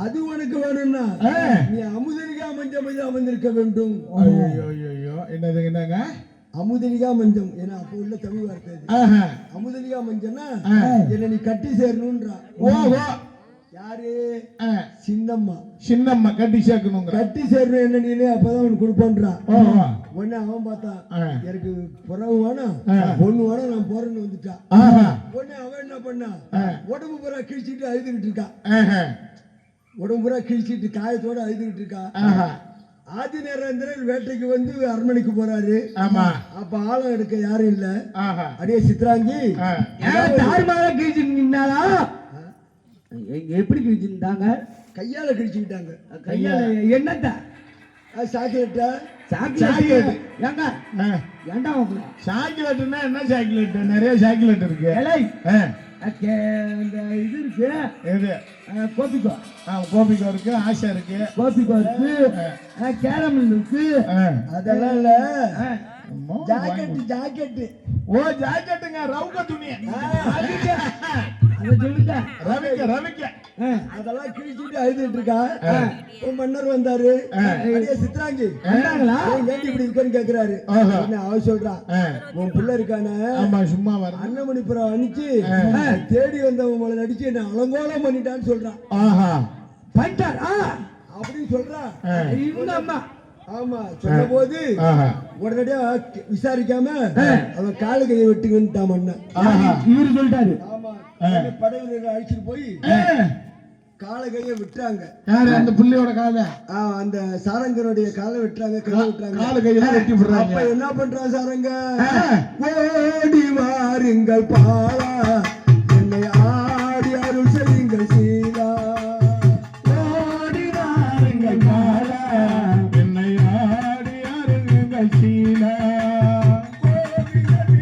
அது உனக்கு வேணும்னா நீ அமுதனிகா மஞ்சம் அமர்ந்திருக்க வேண்டும். என்னங்க அமுதனிகா மஞ்சம்? ஏன்னா அப்ப உள்ள தமிழ் வார்த்தை அமுதனிகா மஞ்சம்னா என்ன நீ கட்டி சேரணும்ன்றா. யாரு? சின்னம்மா கட்டி சேர்க்கணும். கட்டி சேரணும் என்ன நீ, அப்பதான் உனக்கு கொடுப்போன்றா. உடனே அவன் பார்த்தான், எனக்கு புறவு வேணும் பொண்ணு வேணும், நான் போறேன்னு வந்துட்டான். உடனே அவன் என்ன பண்ணா, உடம்பு பூரா கிழிச்சிட்டு அழுதுகிட்டு இருக்கா. உடம்பு பூரா கிழிச்சிட்டு காயத்தோட அழுதுகிட்டு இருக்கா. ஆதி நரேந்திரன் வேட்டைக்கு வந்து அரண்மனைக்கு போறாரு. அப்ப ஆழம் எடுக்க யாரும் இல்ல. அடியே சித்ராங்கி கிழிச்சுட்டீங்களா? எப்படி கிழிச்சுட்டாங்க? கையால கிழிச்சுக்கிட்டாங்க. கையால என்னத்த? சாக்லேட். சாக்லேட்னா என்ன சாக்லேட்? நிறைய சாக்லேட் இருக்கு. இது இருக்கு, கோபிகோ இருக்கு, ஆஷா இருக்கு, கோபிகோ இருக்கு, கேரமல் இருக்கு. அதெல்லாம் இல்ல, ஜாக்கெட். ஜாக்கெட்டுங்க, ரவுக துணி. ரவிக்க அதெல்லாம் கிழிச்சுட்டு அழுதுட்டு இருக்கா. மன்னர் வந்தாரு. சித்ராங்கி இப்படி இருக்கன்னு கேக்குறாரு. அவ சொல்றா, உன் பிள்ளை இருக்கான சும்மா அண்ணமணிப்புறம் அனுப்பிச்சு தேடி வந்தவன் நடிச்சு என்ன அலங்கோலம் பண்ணிட்டான்னு சொல்றான். அப்படின்னு சொல்றா இவங்க அம்மா. ஆமா, சொன்ன போது உடனடியா விசாரிக்காம அவன் காலு கையை வெட்டுங்கன்ட்டான் மன்னன். இவரு சொல்லிட்டாரு. ஆமா, படைவீரர்கள் அழைச்சிட்டு போய் கால கையை விட்டுறாங்க. அந்த புள்ளையோட கால, அந்த சாரங்கனுடைய காலை வெட்டுறாங்க, கையை விட்டுறாங்க, கால கையெல்லாம் வெட்டி விடுறாங்க. அப்ப என்ன பண்றான் சாரங்க, ஓடி வாருங்கள் பாலா, என்னை ஆடி அருள் செய்யுங்கள் சீலா, ஓடி வாருங்கள் பாலா, என்னை ஆடி அருள் சீலா, கோபிகள்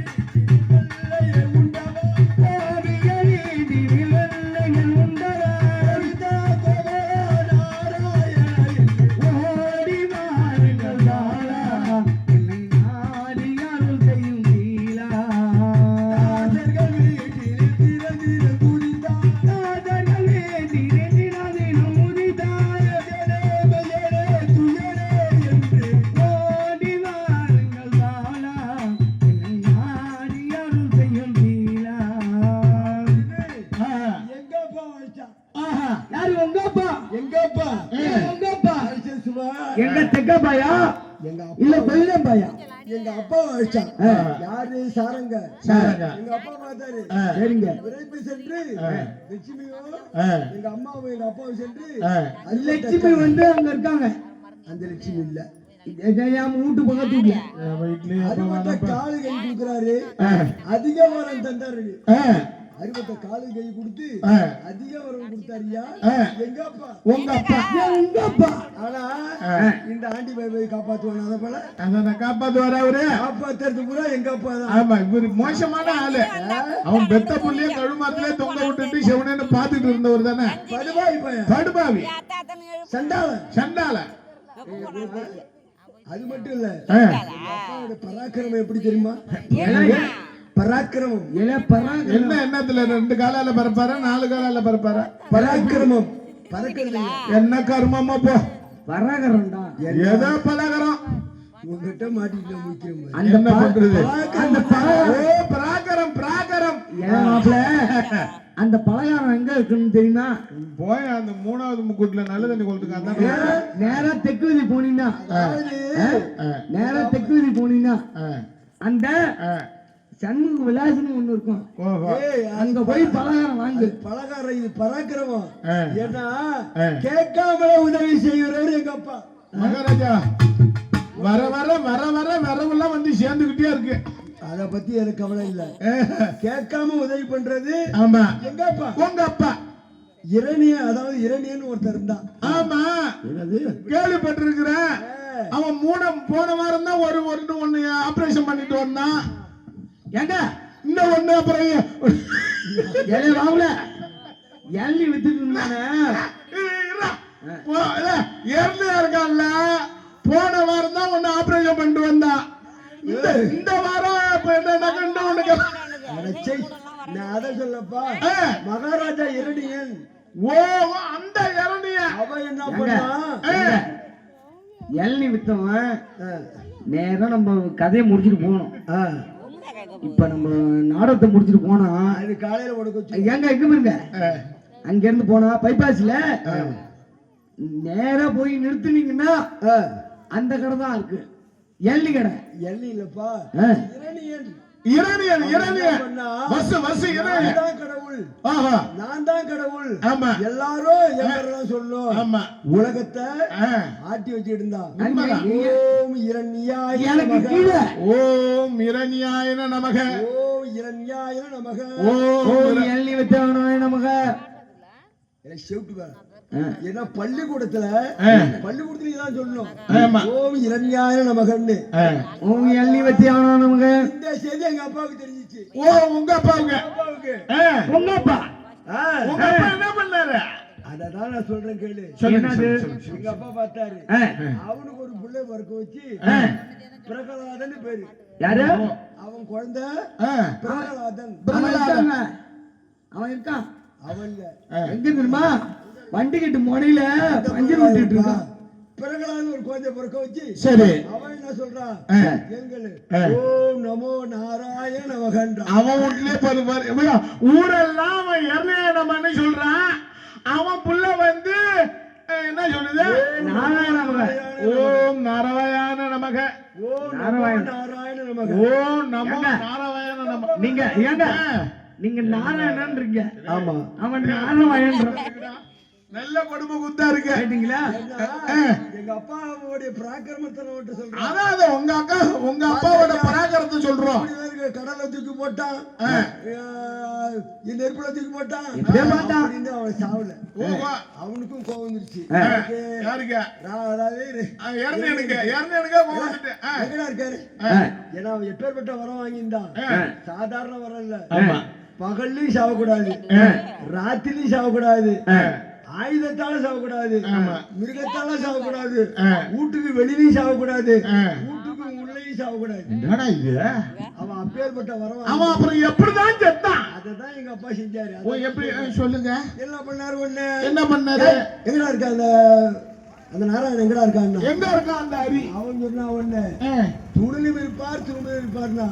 யாரு உங்க அப்பா? எங்க அப்பா உங்க அப்பா அடிச்சது சும்மா எங்க தெக்கப்பாயா எங்க அப்பா இல்ல கொல்லேம்பாயா? எங்க அப்பா அடிச்சான். யாரு? சாரங்க. எங்க அப்பா பார்த்தாரு. சரிங்க. விரைப்பு சென்று லட்சுமியும் எங்க அம்மாவும் எங்க அப்பாவும் சென்று லட்சுமி வந்து அங்க இருக்காங்க. அந்த லட்சுமி இல்ல, என் வீட்டு பக்கத்து வீட்டுல. அறுபட்ட காலு கை கொடுக்குறாரு, அதிக வரம் தந்தாரு. அறுபட்ட காலு கை கொடுத்து அதிக வரம் கொடுத்தாருயா எங்க அப்பா. உங்க அப்பா? உங்க அப்பா. ஆனா இந்த ஆண்டி போய் காப்பாத்துவாங்க. அதை போல அத காப்பாத்துவாரா அவரு? காப்பாத்துறது பூரா எங்க அப்பா தான். ஆமா, இவரு மோசமான ஆளு. அவன் பெத்த புள்ளிய கழுமாத்திலே தொங்க விட்டுட்டு செவனேன்னு பாத்துட்டு இருந்தவர் தானே. படுபாவி பையன், படுபாவி, சண்டாள சண்டால. அது மட்டும் இல்ல, அப்பாவோட பராக்கிரமம் எப்படி தெரியுமா? பராக்கிரமம் என்ன என்னத்துல 2 காலால பரப்பாரா 4 காலால பரப்பாரா? பராக்கிரமம் பறக்கிறது என்ன கர்மமா போ. பராகரம்டா. ஏதோ பலகரம் உங்ககிட்ட மாட்டிட்டு முக்கியம். என்ன பண்றது? அந்த பிராகரம் பிராகரம். அந்த பலகாரம் எங்க இருக்குன்னு தெரியுமா? போய் அந்த 3வது முக்கூட்டுல நல்ல தண்ணி கொளுத்துக்க. நேரா தெற்கு வீதி போனீங்கன்னா, நேரா தெற்கு வீதி போனீங்கன்னா அந்த சண்முக விலாசம் ஒண்ணு இருக்கும். அங்க போய் பலகாரம் வாங்கு. பலகாரம் இது பராக்கிரமம். ஏன்னா கேட்காமல உதவி செய்யறவர் எங்க அப்பா. மகாராஜா வர வர வர வர வரவெல்லாம் வந்து சேர்ந்துகிட்டே இருக்கு. அத பத்தி எனக்கு கவலை இல்ல. கேட்காம உதவி பண்றது ஆமா எங்க அப்பா. உங்க அப்பா இரணிய, அதாவது இரணியன்னு ஒருத்தர் இருந்தான். ஆமா, கேள்விப்பட்டிருக்கிறேன். அவன் போன வாரம் தான் ஒண்ணு ஆபரேஷன் பண்ணிட்டு வந்தான். ஏங்க இந்த ஒண்ணு அப்புறம் வாங்கல எள்ளி வித்துட்டு இருந்தானே இருக்கான்ல. போன வாரம் தான் ஒண்ணு ஆபரேஷன் பண்ணிட்டு வந்தான். இந்த வாரம் நான் அதை சொல்லப்பா. மகாராஜா இரணியன். ஓ, அந்த இரணிய அவன் என்ன பண்ணான்? எள்ளி வித்தவன் நேரம் நம்ம கதையை முடிச்சுட்டு போகணும். இப்ப நம்ம நாடகத்தை முடிச்சுட்டு போனா அது காலையில உனக்கு எங்க எங்க பாருங்க, அங்க இருந்து போனா பைபாஸ்ல நேரா போய் நிறுத்துனீங்கன்னா அந்த கடை தான் இருக்கு. எள்ளி கடை. எள்ளி இல்லப்பா, இரணியன். இரணியன் இரணியன் வசு வசு இரணியன். நான் தான் கடவுள். நான் தான் கடவுள். ஆமா, எல்லாரும் எல்லாம் சொல்லும். ஆமா, உலகத்தை ஆட்டி வச்சுட்டு இருந்தான். ஓம் இரண்யாய எனக்கு கீழே ஓம் இரண்யாய நமக, ஓம் இரண்யாய நமக, ஓம் எள்ளி வித்தவனாய நமக. செவுட்டு ஏன்னா பள்ளிக்கூடத்துல இதான் சொல்லணும். ஆமா, ஓம் இரண்யாய நமகன்னு. ஓம் எள்ளி வித்தவனாய நமக. இந்த செய்தி எங்க அப்பாவுக்கு தெரிஞ்சிச்சு. ஓ, உங்க அப்பாவுக்கு. உங்க அப்பா உங்க அப்பா என்ன பண்ணாரு? அததான் நான் சொல்றேன் கேளு. எங்க அப்பா பார்த்தாரு, அவனுக்கு ஒரு புள்ளை வறுக்க வச்சு பிரகலாதன் பேரு. யாரு? அவன் குழந்தை பிரகலாதன். அவன் இருக்கான். அவன் எங்க தெரியுமா? வண்டி கட்டு முனையில பஞ்சர் விட்டுட்டு இருக்கான். பிரகலாதன் ஒரு குழந்தை பிறக்க வச்சு சரி அவன் என்ன சொல்றான்? எங்களு ஓம் நமோ நாராயண நமகன்றான். அவன் வீட்லயே பாரு ஊரெல்லாம் அவன் இரணிய நமன்னு சொல்றான். அவன் புள்ள வந்து என்ன சொல்லுது? நாராயண நமக. ஓம் நாராயண நமக, ஓம் நாராயண நமக, ஓம் நமோ நாராயண நமக. நீங்க ஏங்க நீங்க நாராயணன்றீங்க. ஆமா, அவன் நாராயணன்ற. நல்ல கொடுமை குத்தா இருக்கு. கேட்டீங்களா? எங்க அப்பாவுடைய பராக்கிரமத்தை சொல்றேன். அதான் உங்க அப்பாவோட பராக்கிரமத்தை சொல்றோம். கடலை தூக்கி போட்டான், நெருப்புல தூக்கி போட்டான். அவன் சாவல. அவனுக்கும் கோவம் வந்துருச்சு. யாருக்கு? அதாவது எங்கடா இருக்காரு? ஏன்னா அவன் எப்பேற்பட்ட வரம் வாங்கியிருந்தான். சாதாரண வரம் இல்ல. பகல்லையும் சாவக்கூடாது, ராத்திரிலையும் சாவக்கூடாது, ஆயுதத்தால சாவக்கூடாது, மிருகத்தால சாவக்கூடாது, வீட்டுக்கு வெளியிலையும் சாவக்கூடாது, வீட்டுக்கு உள்ளேயும் சாவக்கூடாது. அவன் அப்பேற்பட்ட வரம். அவன் அப்புறம் எப்படிதான் செத்தான்? அததான் எங்க அப்பா செஞ்சாரு. எப்படி சொல்லுங்க? என்ன பண்ணாரு? ஒண்ணு என்ன பண்ணாரு? எங்கடா இருக்கா அந்த நாராயணன்? எங்கடா இருக்கான்? எங்க இருக்கான் அந்த ஹரி? அவன் சொன்னா ஒண்ணு, தூணிலும் இருப்பார், தூணிலும் இருப்பாருன்னா.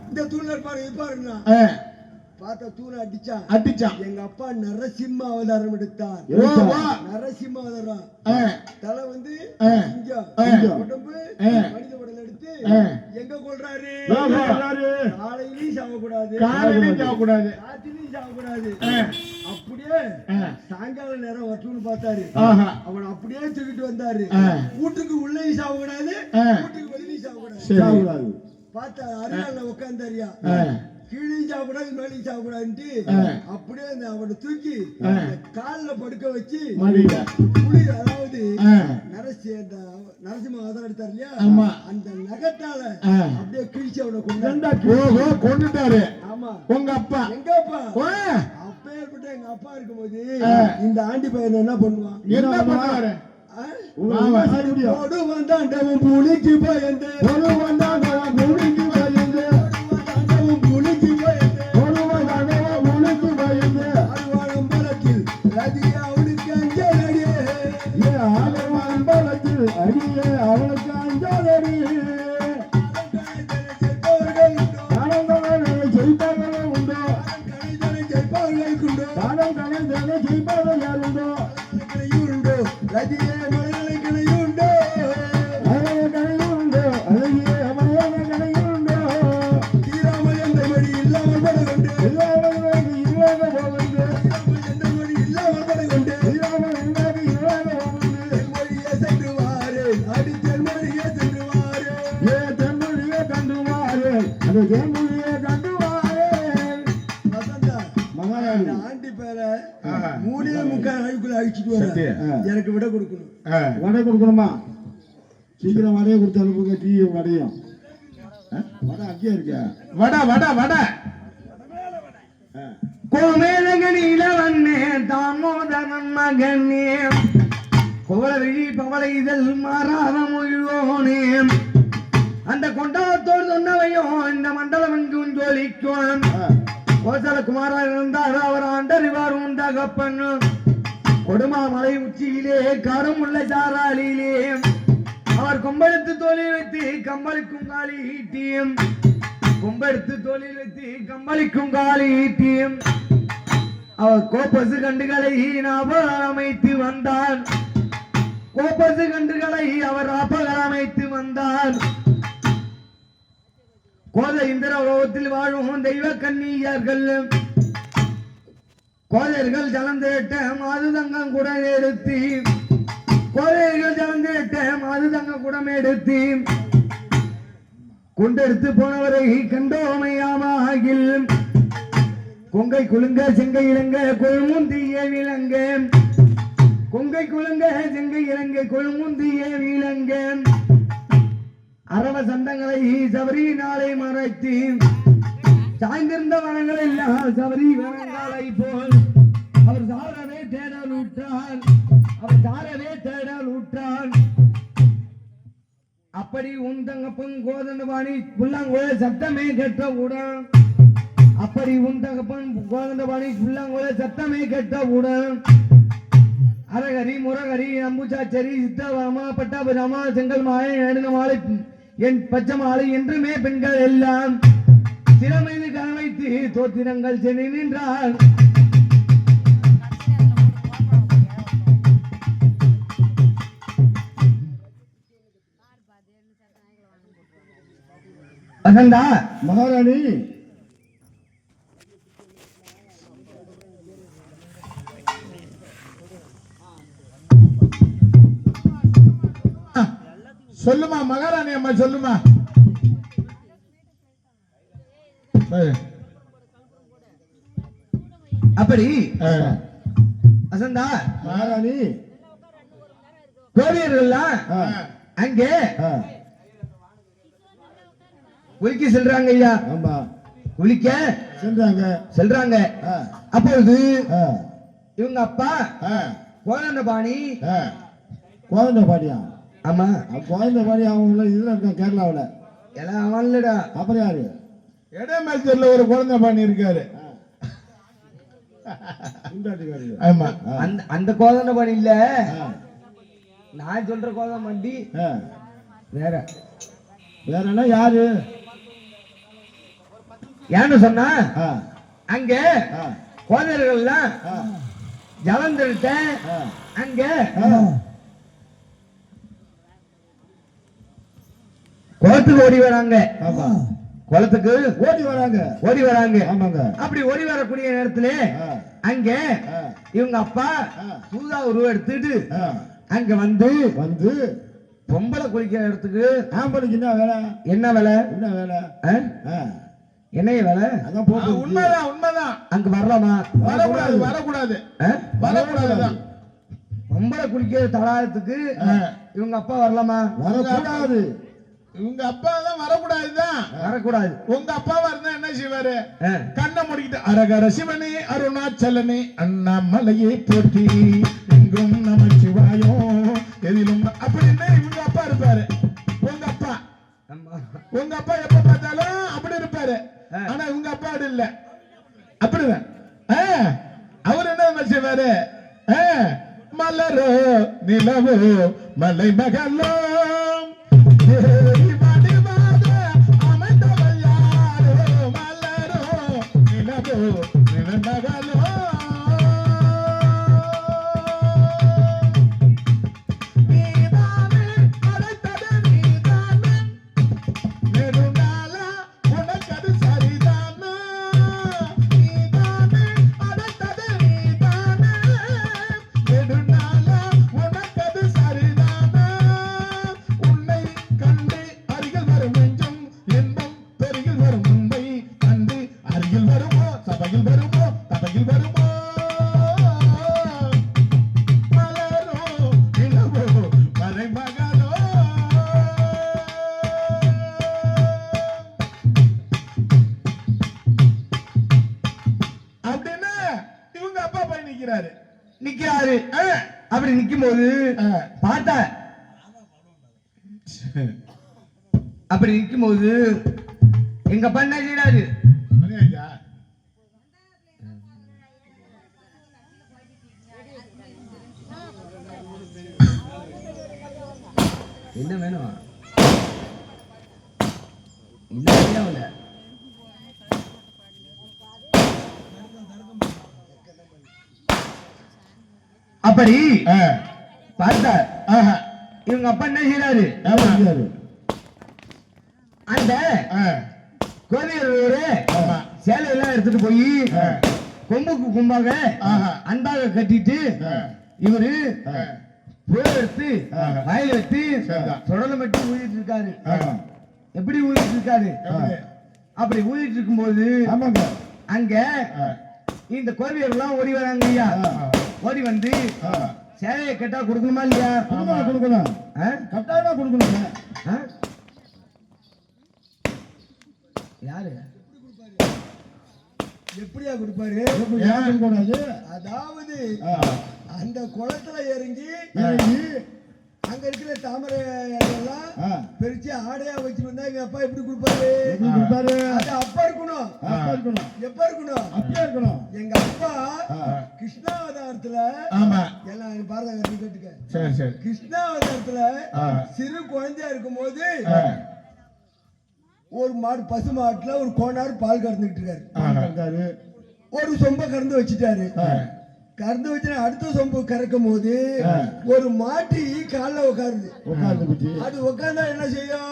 இந்த தூணில் இருப்பாரு இருப்பாருன்னா, பார்த்த தூண அடிச்சான். எங்க அப்பா நரசிம்ம அவதாரம் எடுத்தார். நரசிம்ம அவதாரம் தலை வந்து உடம்பு மனித உடல் எடுத்து எங்க கொள்றாரு? காலையிலயும் சாவக்கூடாது, ராத்திரியும் சாவக்கூடாது. அப்படியே சாயங்கால நேரம் வச்சுன்னு பார்த்தாரு. அவனை அப்படியே தூக்கிட்டு வந்தாரு. வீட்டுக்கு உள்ளேயும் சாவக்கூடாது, வீட்டுக்கு வெளியும் சாவக்கூடாது. பார்த்தா அருகால உட்காந்தாரியா, கீழையும் சாப்பிடாது மேலையும் சாப்பிடாதுன்ட்டு அப்படியே அவனை தூக்கி காலில் படுக்க வச்சு புளி, அதாவது நரசிம்ம அவதாரம் எடுத்தார் இல்லையா, அந்த நகத்தால அப்படியே கிழிச்சு அவனை கொண்டுட்டாரு. ஆமா, உங்க அப்பா எங்க அப்பா அப்பேற்பட்ட எங்க அப்பா இருக்கும்போது இந்த ஆண்டி பையன் என்ன பண்ணுவான்? என்ன பண்ணுவாரு? புளிக்கு பயந்து புளிக்கு பயந்து அருவாளம்பலத்தில் ரதியே அவனுக்கு அஞ்சாதடி, அருவாளம்பலத்தில் அடியே அவனுக்கு அஞ்சாதடி. ஜெயிப்பார்கள் உண்டோ, ஜெயிப்பார்கள் யார் உண்டோ, உண்டோ ரதியே மலைகளை கணையுண்டோ, கணையுண்டோ அழகிய மலையான கணையுண்டோ. தீராமல் எந்த வழி இல்லாமல் பட கொண்டு, இல்லாமல் இல்லாத போவந்து, எந்த வழி இல்லாமல் பட கொண்டு, இல்லாமல் இல்லாத போவந்து. தென்மொழியே சென்று வாரு, அடி தென்மொழியே சென்று வாரு, தென்மொழியே கண்டு வாரு, அது தென்மொழியே கண்டு வாரு. வசந்தா மகாராணி ஆண்டி பேர 3.25 நாளைக்குள்ள அழிச்சிட்டு வர எனக்கு விட கொடுக்கணும். வடை கொடுக்கணுமா? சீக்கிரம் வடையை கொடுத்து அனுப்புங்க. டீ வடையும் வடை அங்கேயே இருக்க. வடை வடை வடை கோமேலகனில வண்ணே தாமோதரன் மகனே, கோவலி பவளை இதழ் மாறாத மொழியோனே, அந்த கொண்டாத்தோடு சொன்னவையும் இந்த மண்டலம் எங்கும் ஜோலிக்கும். கோசல குமாரா இருந்தார், அவர் ஆண்டறிவார் உண்டகப்பன். கொடுமாமலை உச்சியிலே கருமுள்ள சாராளியிலே அவர் கொம்பெடுத்து தோளில் வைத்து கம்பளிக்கும் காலி ஈட்டியும், கொம்பெடுத்து தோளில் வைத்து கம்பளிக்கும் காலி ஈட்டியும். அவர் கோப்பசு கண்டுகளை அமைத்து வந்தார், கோப்பசு கண்டுகளை அவர் அமைத்து வந்தார். கோதை இந்திர உலகத்தில் வாழும் தெய்வ கன்னியர்கள் கோதையர்கள் ஜலந்தேட்ட மாதுதங்கம் குடம் எடுத்து, கோதையர்கள் ஜலந்தேட்ட மாதுதங்கம் குடம் எடுத்து கொண்டெடுத்து போனவரை கண்டோமையாமாகில். கொங்கை குலுங்க செங்கை இலங்க கொழுமுந்திய விலங்க, கொங்கை குலுங்க செங்கை இலங்க கொழுமுந்திய விலங்க. அரவ சந்தங்களை சபரி நாளை மறைத்து சாய்ந்திருந்த வனங்கள் எல்லாம் சபரி வனங்களை போல் அவர் சாரவே தேடல் ஊற்றார், அவர் சாரவே தேடல் ஊற்றார். அப்படி உன் தங்கப்பன் கோதண்டபாணி புல்லாங்குழ சத்தமே கேட்டவுடன், அப்படி உன் தங்கப்பன் கோதண்டபாணி புல்லாங்குழ சத்தமே கேட்டவுடன் அரகரி முரகரி அம்புச்சாச்சரி சித்தராமா பட்டாபிராமா செங்கல் மாலை நடுங்க மாலை என் பச்சை மாலை என்றுமே பெண்கள் எல்லாம் திறமைது கணவைத்து தோத்திரங்கள் சென்று நின்றார். வசந்தா மகாராணி சொல்லுமா, மகாராணி அம்மா சொல்லுமா. அப்படி வசந்தா மகாராணி கோவியர்கள் அங்கே குளிக்க செல்றாங்க ஐயா. ஆமா, குளிக்க செல்றாங்க. அப்பொழுது இவங்க அப்பா கோதண்டபாணி, கோதண்டபாணியா? ஆமா, கோதண்டபாணி அவங்க இதுல இருக்கான் கேரளாவில். எல்லாம் அவன்லடா. அப்புறம் யாரு? இடைமேச்சூர்ல ஒரு கோதண்டபாணி இருக்காரு. ஆமா, அந்த கோதண்டபாணி இல்ல, நான் சொல்ற கோதண்டபாண்டி வேற. வேறன்னா யாரு? ஏன்னு சொன்னா அங்க கோதர்கள்லாம் ஜலந்தெடுத்த அங்க குளத்துக்கு ஓடி வராங்க. குளத்துக்கு ஓடி வராங்க. அப்படி ஓடி வரக்கூடிய நேரத்துல அங்க இவங்க அப்பா சூதா உருவம் எடுத்துட்டு அங்க வந்து பொம்பளை குளிக்கிற இடத்துக்கு ஆம்பளைக்கு என்ன வேலை என்னைய வேலை? உண்மைதான். அங்க வரலாமா? வரக்கூடாது. பொம்பளை குளிக்கிற தடாகத்துக்கு இவங்க அப்பா வரலாமா? வரக்கூடாது. இவங்க அப்பா தான் வரக்கூடாது. உங்க அப்பா இருந்தா என்ன செய்வாரு? கண்ணை முடிக்கிட்டு அரகர சிவனே அருணாச்சலனே அண்ணாமலையை போற்றி எங்கும் நமச்சிவாயோ எதிலும் அப்படின்னு இவங்க அப்பா இருப்பாரு. உங்க அப்பா எப்ப பார்த்தாலும் அப்படி இருப்பாரு. ஆனா இவங்க அப்பா அப்படி இல்ல. அப்படிதான் அவர் என்ன செய்வாரு? மலரோ நிலவோ மலை மகளோ அமைந்தவள் யாரோ மலரோ நிலவோ நிலமகளோ நீதானே அழைத்தது நீதானே நெடுநாளா உனக்கது சரிதானா நீதானே அழைத்தது நீதானே நெடுநாளா உனக்கது சரிதானா உன்னை கண்டு அருகில் வரும் நெஞ்சம் என்பம் பெருகில் வரும் முன்பை கண்டு அருகில் வருமோ சபையில் வருமோ தபையில் வருமோ மலரோ நிலவோ மறைமகளோ அப்படின்னு இவங்க அப்பா போய் நிக்கிறாரு. அப்படி நிக்கும் போது பார்த்தா அப்படி நிக்கும் போது எங்க அப்பா என்ன செய்யறாரு? என்ன வேணும்? இல்ல அப்படி பார்த்தா இவங்க அப்பா என்ன செய்யறாரு? அந்த கோவிலூர் சேலை எல்லாம் எடுத்துட்டு போய் கொம்புக்கு கொம்பாக அன்பாக கட்டிட்டு இவரு எடுத்து வயல் எடுத்து தொடர்ந்து மட்டும் ஊதிட்டு இருக்காரு. எப்படி ஊதிட்டு இருக்காரு? அப்படி ஊதிட்டு இருக்கும் போது அங்க இந்த கோவிலர் எல்லாம் ஓடி வராங்க ஐயா. ஓடி வந்து சேலையை கேட்டா கொடுக்கணுமா இல்லையா? கொடுக்கணும். கட்டாயமா கொடுக்கணும். யாரு எப்படியா கொடுப்பாரு? அதாவது அந்த குளத்துல இறங்கி அங்க இருக்கிற தாமரை எல்லாம் பெருச்சு ஆடையா வச்சு வந்தா எங்க அப்பா எப்படி கொடுப்பாரு? அது அப்பா இருக்கணும். எப்ப இருக்கணும்? அப்பா இருக்கணும். எங்க அப்பா கிருஷ்ணாவதாரத்துல எல்லாம் பாரத கேட்டுக்க. கிருஷ்ணாவதாரத்துல சிறு குழந்தையா இருக்கும் போது ஒரு மாடு பசு மாட்டுல ஒரு கோணாறு பால் கறந்துகிட்டு இருக்காரு. ஒரு சொம்ப கறந்து வச்சுட்டாரு. கறந்து வச்சு அடுத்த சொம்பு கறக்கும் போது ஒரு மாட்டி கால உட்காருது. அது உட்கார்ந்தா என்ன செய்யும்?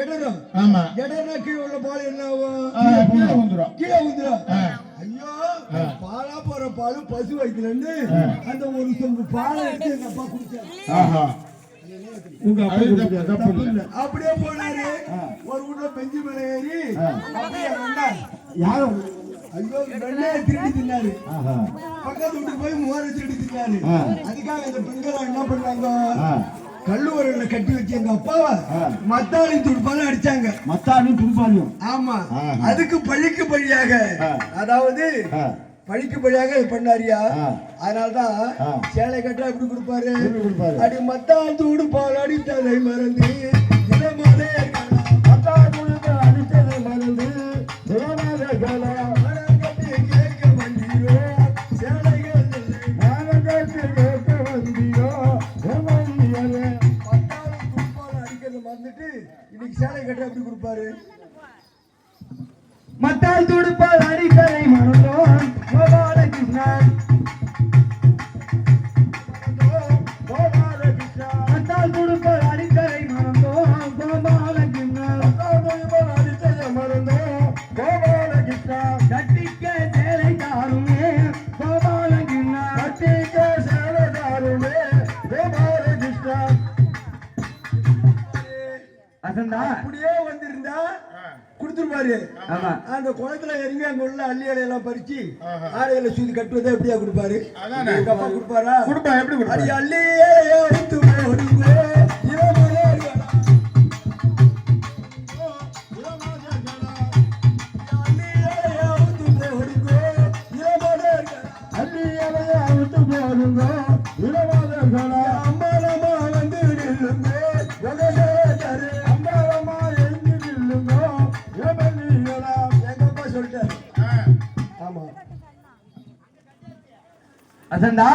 இடரும். இடர்னா கீழே உள்ள பால் என்ன ஆகும்? கீழே ஊந்துரும். ஐயோ பாலா போற பால் பசு வைக்கலன்னு அந்த ஒரு சொம்பு பாலை எடுத்து எங்க அப்பா குடிச்சாரு. அப்படியே போனாரு. ஒரு வீட்டுல பெஞ்சு மேல ஏறி யாரும் ஐயோ வெள்ளைய திருடி தின்னாரு. பக்கத்து வீட்டுக்கு போய் மோரை திருடி தின்னாரு. அதுக்காக அந்த பெண்கள் என்ன பண்ணாங்க? கல்லூரில கட்டி வச்சு எங்க அப்பாவை மத்தாளி துடுப்பாலும் அடிச்சாங்க. மத்தாளியும் துடுப்பாலும். ஆமா. அதுக்கு பழிக்கு பழியாக அதாவது பழிக்கு பழியாக பண்ணாரியா. அதனால்தான் சேலை கட்டா எப்படி கொடுப்பாரு? அடி மத்தாள் தூடு பால் அடித்ததை மறந்து இடமாதே அடித்ததை மறந்து கேட்க வந்தீரோ சேலைகள் கேட்க வந்தீரோ மத்தாள் துடுப்பால் அடிக்கிறத மறந்துட்டு இன்னைக்கு சேலை கட்டா எப்படி கொடுப்பாரு? மத்தால் துடுப்பால் அடிக்கலை மறந்தோம் கோபாலகிருஷ்ணன் மத்தால் துடுப்பால் அடிக்கலை மறந்தோம் கோபாலகிருஷ்ணன் கட்டிக்க சேலை தாருமே கோபாலகிருஷ்ணன் கட்டிக்க சேலை தாருமே கோபாலகிருஷ்ணன் வசந்தா அப்படியே வந்திருந்தா கொடுத்துருப்பாரு. ஆமா அந்த குளத்துல இறங்கி அங்க உள்ள அள்ளி இலையெல்லாம் பறிச்சு ஆடையில சூதி கட்டுவதை எப்படியா கொடுப்பாரு? எங்க அப்பா கொடுப்பாரா? கொடுப்பா, எப்படி கொடுப்பா? அடி அள்ளி இலைய ஊத்து போடுங்க இரவுலே இருக்கடா. அள்ளி இலைய ஊத்து போடுங்க இரவுலே இருக்கடா. அள்ளி இலைய ஊத்து போடுங்க இரவாத கடா. அம்மாளமா வந்து நில்லுங்க ஜெகதேசரே. அம்பாரமா எழுந்து நில்லுங்க எபலியலா. எங்க அப்பா சொல்லிட்டாரு. ஆமா வசந்தா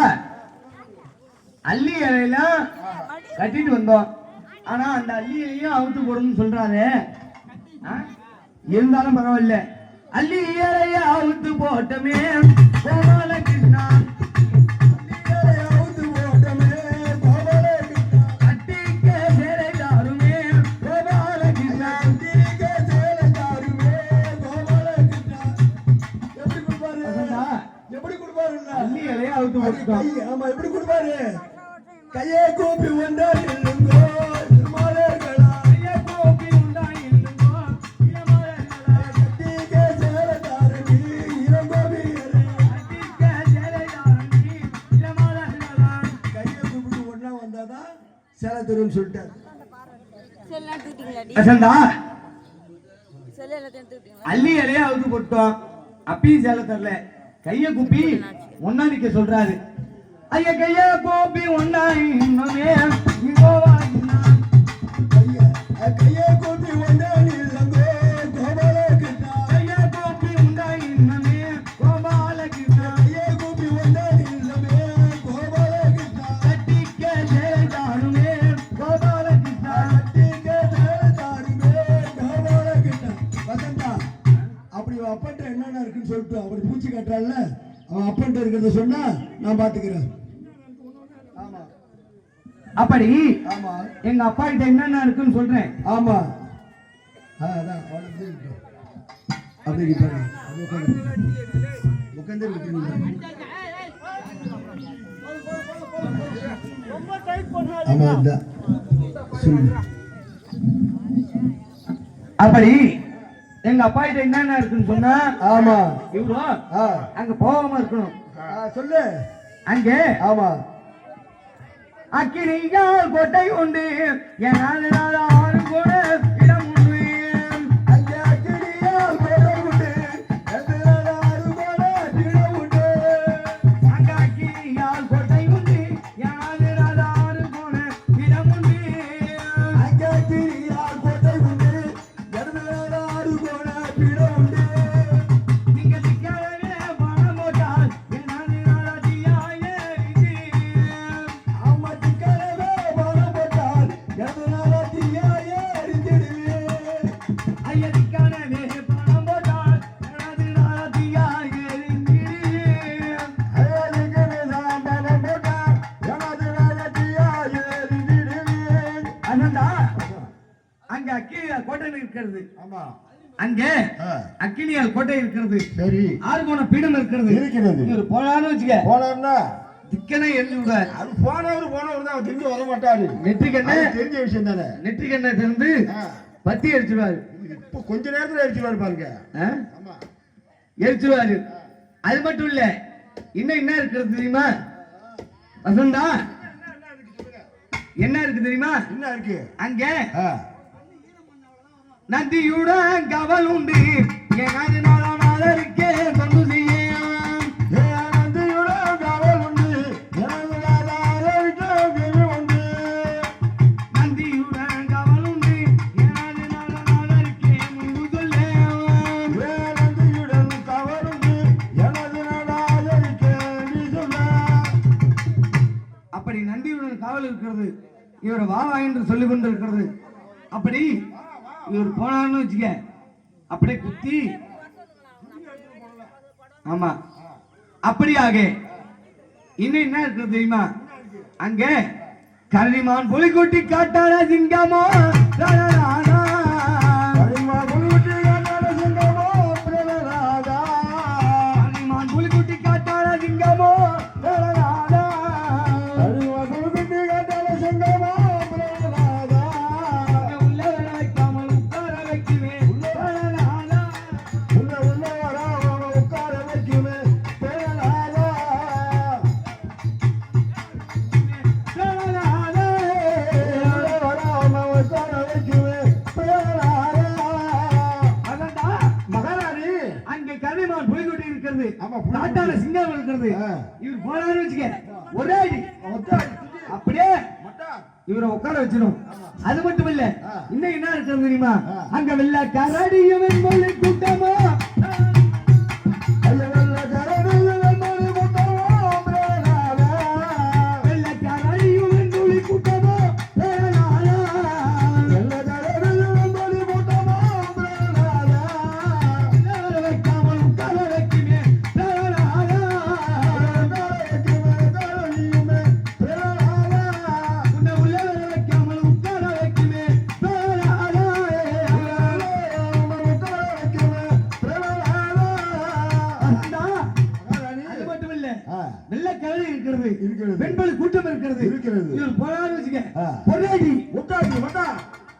அள்ளி இலையெல்லாம் கட்டிட்டு வந்தோம். ஆனா அந்த அள்ளி இலையும் அவுத்து போடணும்னு சொல்றாரு. இருந்தாலும் பரவாயில்ல. அள்ளி இலைய அவுத்து போட்டமே கோபாலகிருஷ்ணா கட்டிக்க சேலை தாருமே கோபாலகிருஷ்ணா வசந்தா எப்படி கொடுப்பாரு? அள்ளி இலைய அவுத்து போட்டோம். ஆமா எப்படி கொடுப்பாரு? கையை கூப்பி வந்தா நில்லுங்கோ திருமாலேர்களா. கையை கூப்பி உண்டா இல்லைங்கோ இளமலர்களா. கட்டிக்க சேலை தாரணி இளங்கோபியரே. கட்டிக்க சேலை தாருமே இளமலர்களா. கையை கூப்பிட்டு ஒண்ணா வந்தாதான் சேலை தருன்னு சொல்லிட்டாரு. வசந்தா செல்ல எடுத்துட்டீங்களா? அள்ளி இலைய அவுத்து போட்டோம். அப்பயும் சேலை தரல. கைய கூப்பி ஒன்னா நிக்க சொல்றாரு. ஐயா கைய கூப்பி ஒன்னா இன்னமே கோபாலகிருஷ்ணா கையை கூப்பி வந்தா நில்லுங்கோ கோபாலகிருஷ்ணா. கைய கூப்பி உண்டா இன்னமே கோபாலகிருஷ்ணா கையை கூப்பி வந்தா நில்லுமே கோபாலகிருஷ்ணா. கட்டிக்க சேலை தாருமே கோபாலகிருஷ்ணா கட்டிக்க சேலை தாருமே கோபாலகிருஷ்ணா. வசந்தா அப்படி அவன் அப்பன்ட்ட என்னென்ன இருக்குன்னு சொல்லிட்டு அப்படி பூச்சி கட்டுறாள்ல, அவன் அப்பன்ட்ட இருக்கிறத சொன்னா நான் பாத்துக்கிறேன். ஆமா அப்படி ஆமா எங்க அப்பா கிட்ட என்னென்ன இருக்குன்னு சொல்றேன். ஆமா அதான் அவனுக்கு அப்படி இருப்பாங்க. உட்காந்து ஆமா இதான் சொல்லு. அப்படி எங்க அப்பா கிட்ட என்னென்ன இருக்குன்னு சொன்னா ஆமா இவ்வளோ ஆ அங்க போகாம இருக்கணும். சொல்லு. அங்கே ஆமா அக்கினியால் கோட்டை உண்டு என் ஆறு கூட இடம் உண்டு. அங்கே அக்கினியால் கோட்டை உண்டு எதிரான ஆறு கோட திடம் உண்டு. அங்க அக்கினியால் கோட்டை உண்டு என் ஆறு கூட இடம் உண்டு. அங்கே அக்கினியால் கோட்டை உண்டு எதிரான ஆறு கோட திடம் உண்டு. நீங்க திக்காவே பணம் போட்டால் என் ஆதியாயே ஆமா திக்கரவே பணம் போட்டால் எதனால தீயாயே எரிந்திடுவேன். ஐயதிக்கானவே பணம் போட்டால் என் ஆதியாயே அயலிகரதான் பணம் போட்டால் எதனால தீயாயே எரிந்திடுவேன். அனந்தா அங்க அக்கினியால் கோட்டை இருக்கிறது. ஆமா அங்க அக்கினியால் கோட்டை இருக்கிறது. சரி ஆறுகோண பீடம் இருக்கிறது. இருக்கிறது. இவர் போனான்னு வச்சுக்க போனார்னா திக்கனை எரிஞ்சு விடுவார். அது போனவர் தான் அவர் திரும்பி வர மாட்டாரு. நெற்றிக்கண்ணை தெரிஞ்ச விஷயம் தானே. நெற்றிக்கண்ணை திறந்து பத்தி எரிச்சுடுவாரு. இப்போ கொஞ்ச நேரத்துல அடிச்சுவாரு பாருங்க. ஆமா எரிச்சுடுவாரு. அது மட்டும் இல்ல இன்னும் என்ன இருக்கிறது தெரியுமா வசந்தா? என்ன இருக்கு தெரியுமா? என்ன இருக்கு அங்க நந்தியுடன் கவல் உண்டு என் நாளருக்கே தொண்டு செய்யும். நந்தியுடன் கவல் உண்டு நந்தியுடன் கவல் உண்டு என் நாளருக்கே முன்பு சொல்லேன். நந்தியுடன் கவல் உண்டு எனது நாளருக்கே நீ சொல்ல. அப்படி நந்தியுடன் காவல் இருக்கிறது. இவர் வா என்று சொல்லிக் கொண்டிருக்கிறது. அப்படி இவர் போனான்னு வச்சுக்க அப்படியே குத்தி ஆமா அப்படியாக இன்னும் என்ன இருக்கு தெரியுமா? அங்க கரடிமான் புலிக்குட்டி காட்டான சிங்கமோ புலிக்குட்டி காட்டான சிங்கமோ காட்டான சிங்கம் இருக்கிறது. இவர் போனாரு வச்சுக்க ஒரே அடி அப்படியே இவரை உட்கார வச்சிடும். அது மட்டும் இல்ல இன்னும் என்ன இருக்கிறது தெரியுமா? அங்க வெள்ள கரடியும் கூட்டமா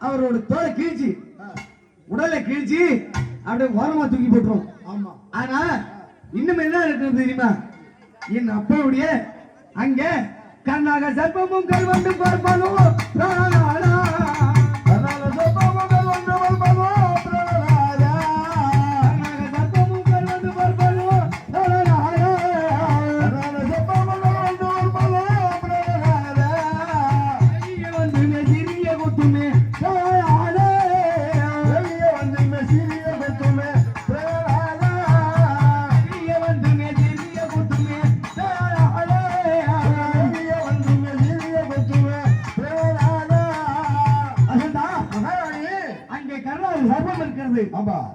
அவரோட தோலை கிழிச்சு உடலை கிழிச்சு அப்படியே ஓரமா தூக்கி போட்டுரும். ஆனா இன்னும் என்ன இருக்கிறது தெரியுமா? என் அப்பாவுடைய அங்க கண்ணாக சர்ப்பமும் கல்வண்டு பார்ப்பானோ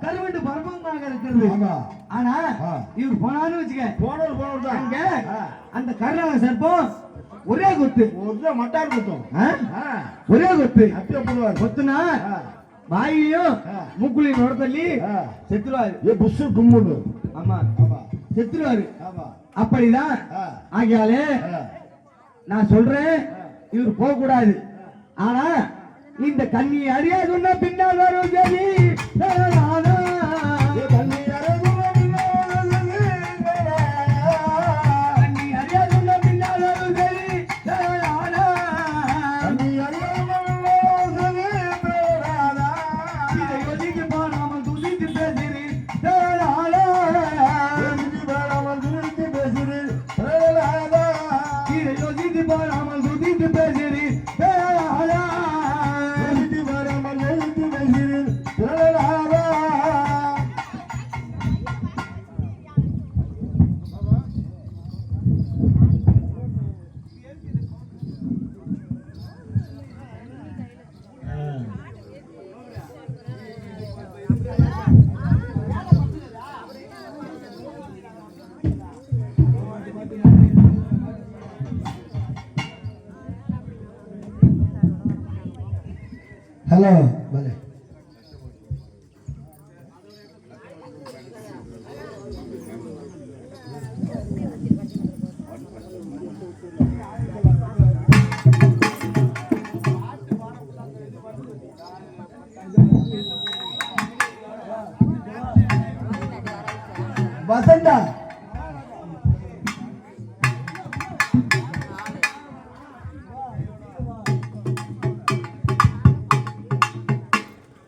கருவண்டு பரபமாக இருக்கிறது. ஆனா இவர் போனான்னு வச்சுக்க அங்க அந்த கருணாக சர்ப்பம் ஒரே கொத்து மட்டார் கொத்தும். ஒரே கொத்து கொத்துனா வாயிலையும் மூக்குலையும் நோட தள்ளி செத்துருவாரு. ஆமா செத்துருவாரு. அப்படிதான் ஆகியாலே நான் சொல்றேன் இவர் போக கூடாது. ஆனா இந்த கண்ணி அறியா சொன்ன பின்னால் வரும் சரி हेलो भले वसंता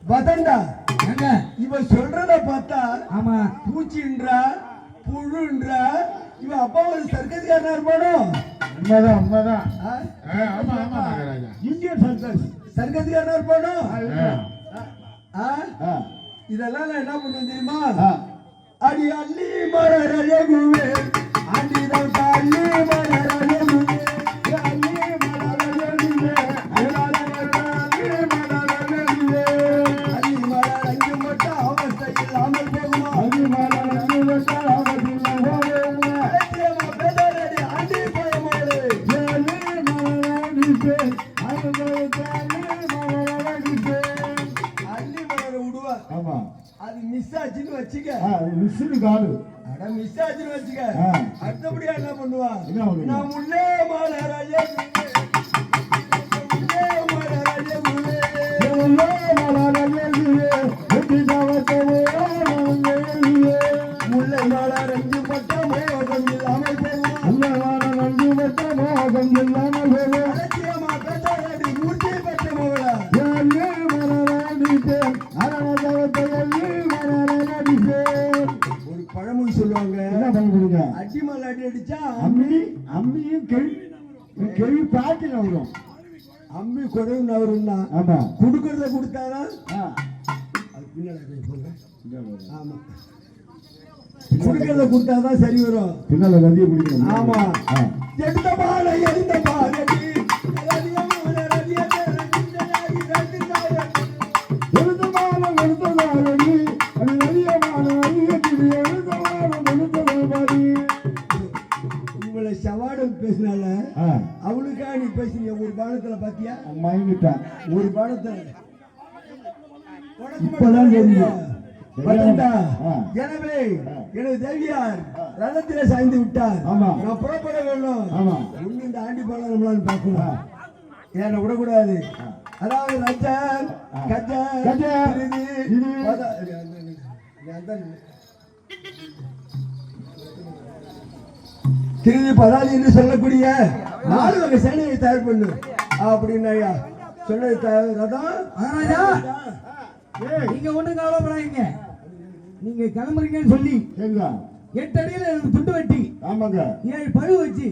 வதண்டா இவன் சொல்றத பார்த்தா ஆமா பூச்சின்றா புழுன்றா இவன் அப்பா ஒரு சர்க்கஸ்காரனா இருப்பானோ? உண்மைதான் உண்மைதான். இந்தியன் சர்க்கஸ்காரனா இருப்பானோ? இதெல்லாம் நான் என்ன பண்ணுவேன் தெரியுமா? அடி அள்ளி மலரழகுவே அடிதான் தள்ளி மலரழகுவே அள்ளி மலர் அங்கு மட்டும் அவஸ்தை இல்லாமல் போகுமா? அடி மலர் அங்கு மட்டும் அவஸ்தை அடிப்பேன் அள்ளி மலரை விடுவா. ஆமா அது மிஸ் ஆச்சுன்னு வச்சுக்க. மிஸ்ஸுன்னு காடு அட மிஸ் ஆச்சுன்னு வச்சுக்க. ஆ. அடுத்தபடியா என்ன பண்ணுவா? என்ன பண்ணுவா? நான் முன்னே மலரையே முல்லை மலரஞ்சு பட்ட மோகம் இல்லாமல் அலட்சியமா பேசாதடி மூர்த்தி பட்ட மோகலா. ஒரு பழமொழி சொல்லுவாங்க, அடி மேல அடி அடிச்சா அம்மியும் கேள்வி பாட்டு வரும். அம்மி குறைவு நவருன்னா ஆமா குடுக்கறத கொடுத்தாதான் அது பின்னாடி போங்க. ஆமா குடுக்கறத கொடுத்தாதான் சரி வரும். பின்னால நதியை குடிக்கணும். ஆமா எடுத்த பாலை எரிந்த பாலடி உங்களை சவாடம் பேசினால அவளுக்கா நீ பேசுறீங்க. ஒரு பானத்துல பாத்தியா? ஒரு பானத்துல இப்பதான் தெரியும். எனவே எனது தேவியார் ரதத்திலே சாய்ந்து விட்டார். ஆமா. நான் புறப்பட வேண்டும். ஆமா. ஒண்ணு இந்த ஆண்டி பாலம் நம்மளால பார்க்கலாம். ஏன்னா விடக்கூடாது. அதாவது லட்சம் திருதி பதாதி என்று சொல்லக்கூடிய 4 வகை சேனையை தயார் பண்ணு அப்படின்னு ஐயா சொன்னது. ரதம் நீங்க ஒண்ணு கவலைப்படாதீங்க. நீங்க கிளம்புறீங்கன்னு சொல்லி 8 அடியில எனக்கு துண்டு வெட்டி. ஆமாங்க 7 பழு வச்சு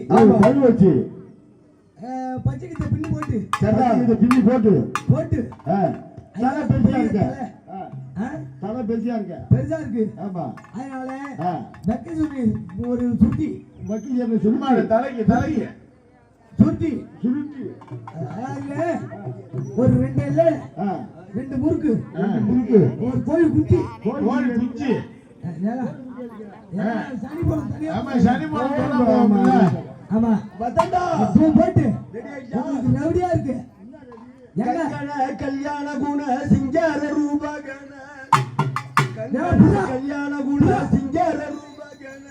பச்சைக்கத்தை பின்னி போட்டு பின்னி போட்டு தலை பெருசா இருக்கு. ஆமா அதனால வெக்க சொல்லி ஒரு சுத்தி தலைக்கு சுத்தி ஒரு 2 இல்ல 2 முறுக்கு ஒரு கோழி குச்சி சனி போலாம் ஆமா போட்டு ரவுடியா இருக்கு. கல்யாண குண சிங்கார ரூபகண கல்யாண குண சிங்கார ரூபகண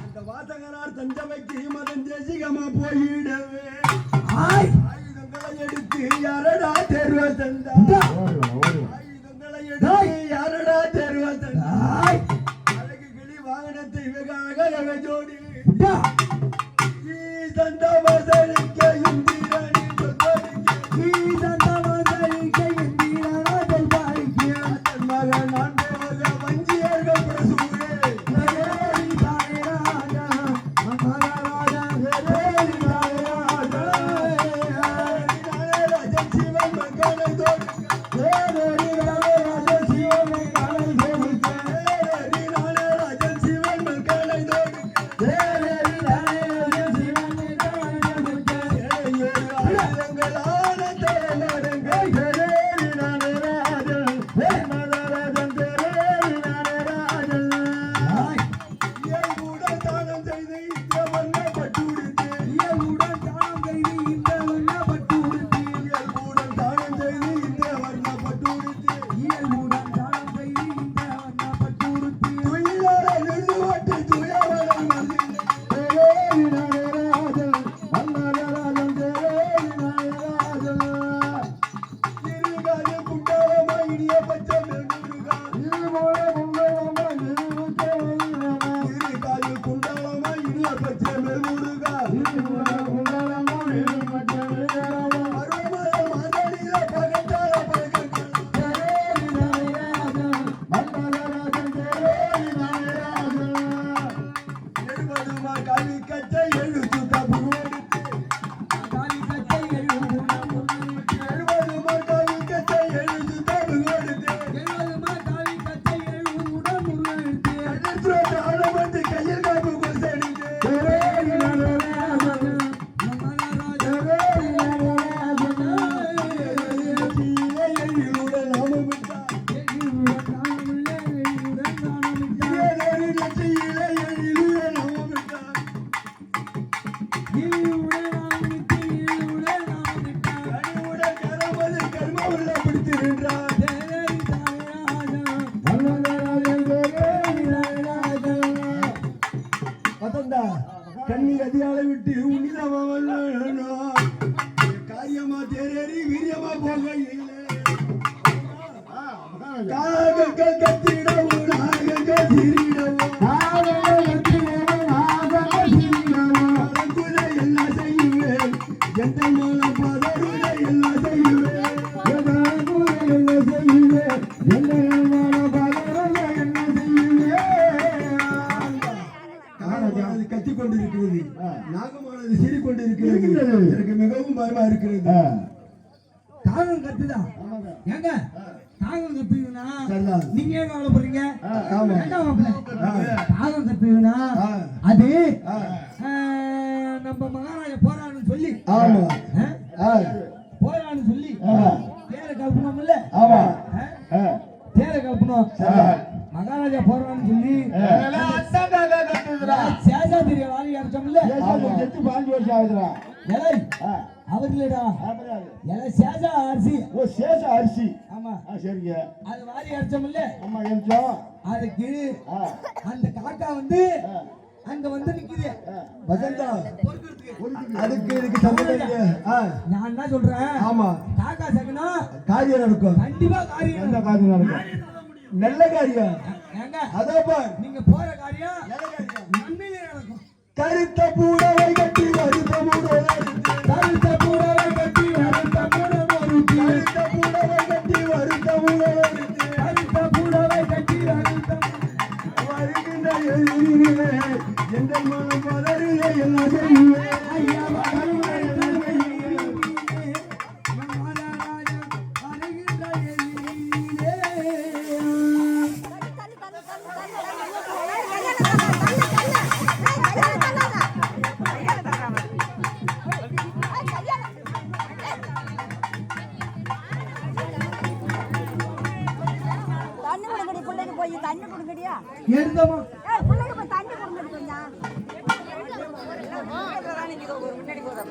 அந்த வாசகனார் தஞ்சமைக்கு மதம் தேசிகமா போயிடவே ஆயுதங்களை எடுத்து யாரடா தேர்வ தந்தா? ஆயுதங்களை எடுத்து யாரடா தேர்வ தந்தா? அழகு கிளி வாகனத்தை வெகாக ஜோடி தந்த வசலிக்க இந்திரனி மகன் நான் போக வஞ்சியர்கள் பிரசூரே ராஜன் சிவன் மகனை ராஜன் சிவன் மகனை எந்த மூலம் பதறுதை எல்லாம் செய்வேன் என்ன செய்வேன் எந்த மூலம் பதறுதை என்ன செய்வேன் கத்தி கொண்டிருக்கிறது நாகமானது சீறி கொண்டிருக்கிறது எனக்கு மிகவும் பயமா இருக்கிறது காகம் கத்துதான் ஏங்க காகம் கத்துனா நீங்க ஏன் கவலைப்படுறீங்க காகம் கத்துனா அது நம்ம மகாராஜா போறான்னு சொல்லி போறான்னு சொல்லி தேரை கல்பணும் இல்ல தேரை கல்பணும் மகாராஜா போறான்னு சொல்லி சேஷாதிரி வாரி அரைச்சோம்ல 5 வருஷம் ஆகுதுடா அவர்களடா சேஷா அரிசி சேஷா அரிசி ஆமா சரிங்க அது வாரி அரைச்சோம்ல ஆமா அரைச்சோம் அதுக்கு அந்த காக்கா வந்து அங்க வந்து நிக்குது வசந்தா அதுக்கு இதுக்கு சம்பந்தம் இல்ல நான் என்ன சொல்றேன் ஆமா காக்கா சகனா காரியம் நடக்கும் கண்டிப்பா காரியம் என்ன காரியம் நடக்கும் நல்ல காரியம் ஏங்க அதப்பா நீங்க போற காரியம் நல்ல காரியம் நன்மையிலே நடக்கும் கருத்த பூடவை கட்டி வருத்த மூடவை கருத்த பூடவை கட்டி வருத்த மூடவை கருத்த பூடவை கட்டி வருத்த மூடவை கருத்த பூடவை கட்டி வருத்த வருகின்ற எதிரிலே எந்த மனம் பதறிலே எல்லாம் செய்வே ஐயா வருகின்ற எதிரிலே மகாராஜா வருகின்ற எதிரிலே தண்ணி கொடுங்கடி பிள்ளைக்கு போய் தண்ணி கொடுங்கடியா எடுத்தமா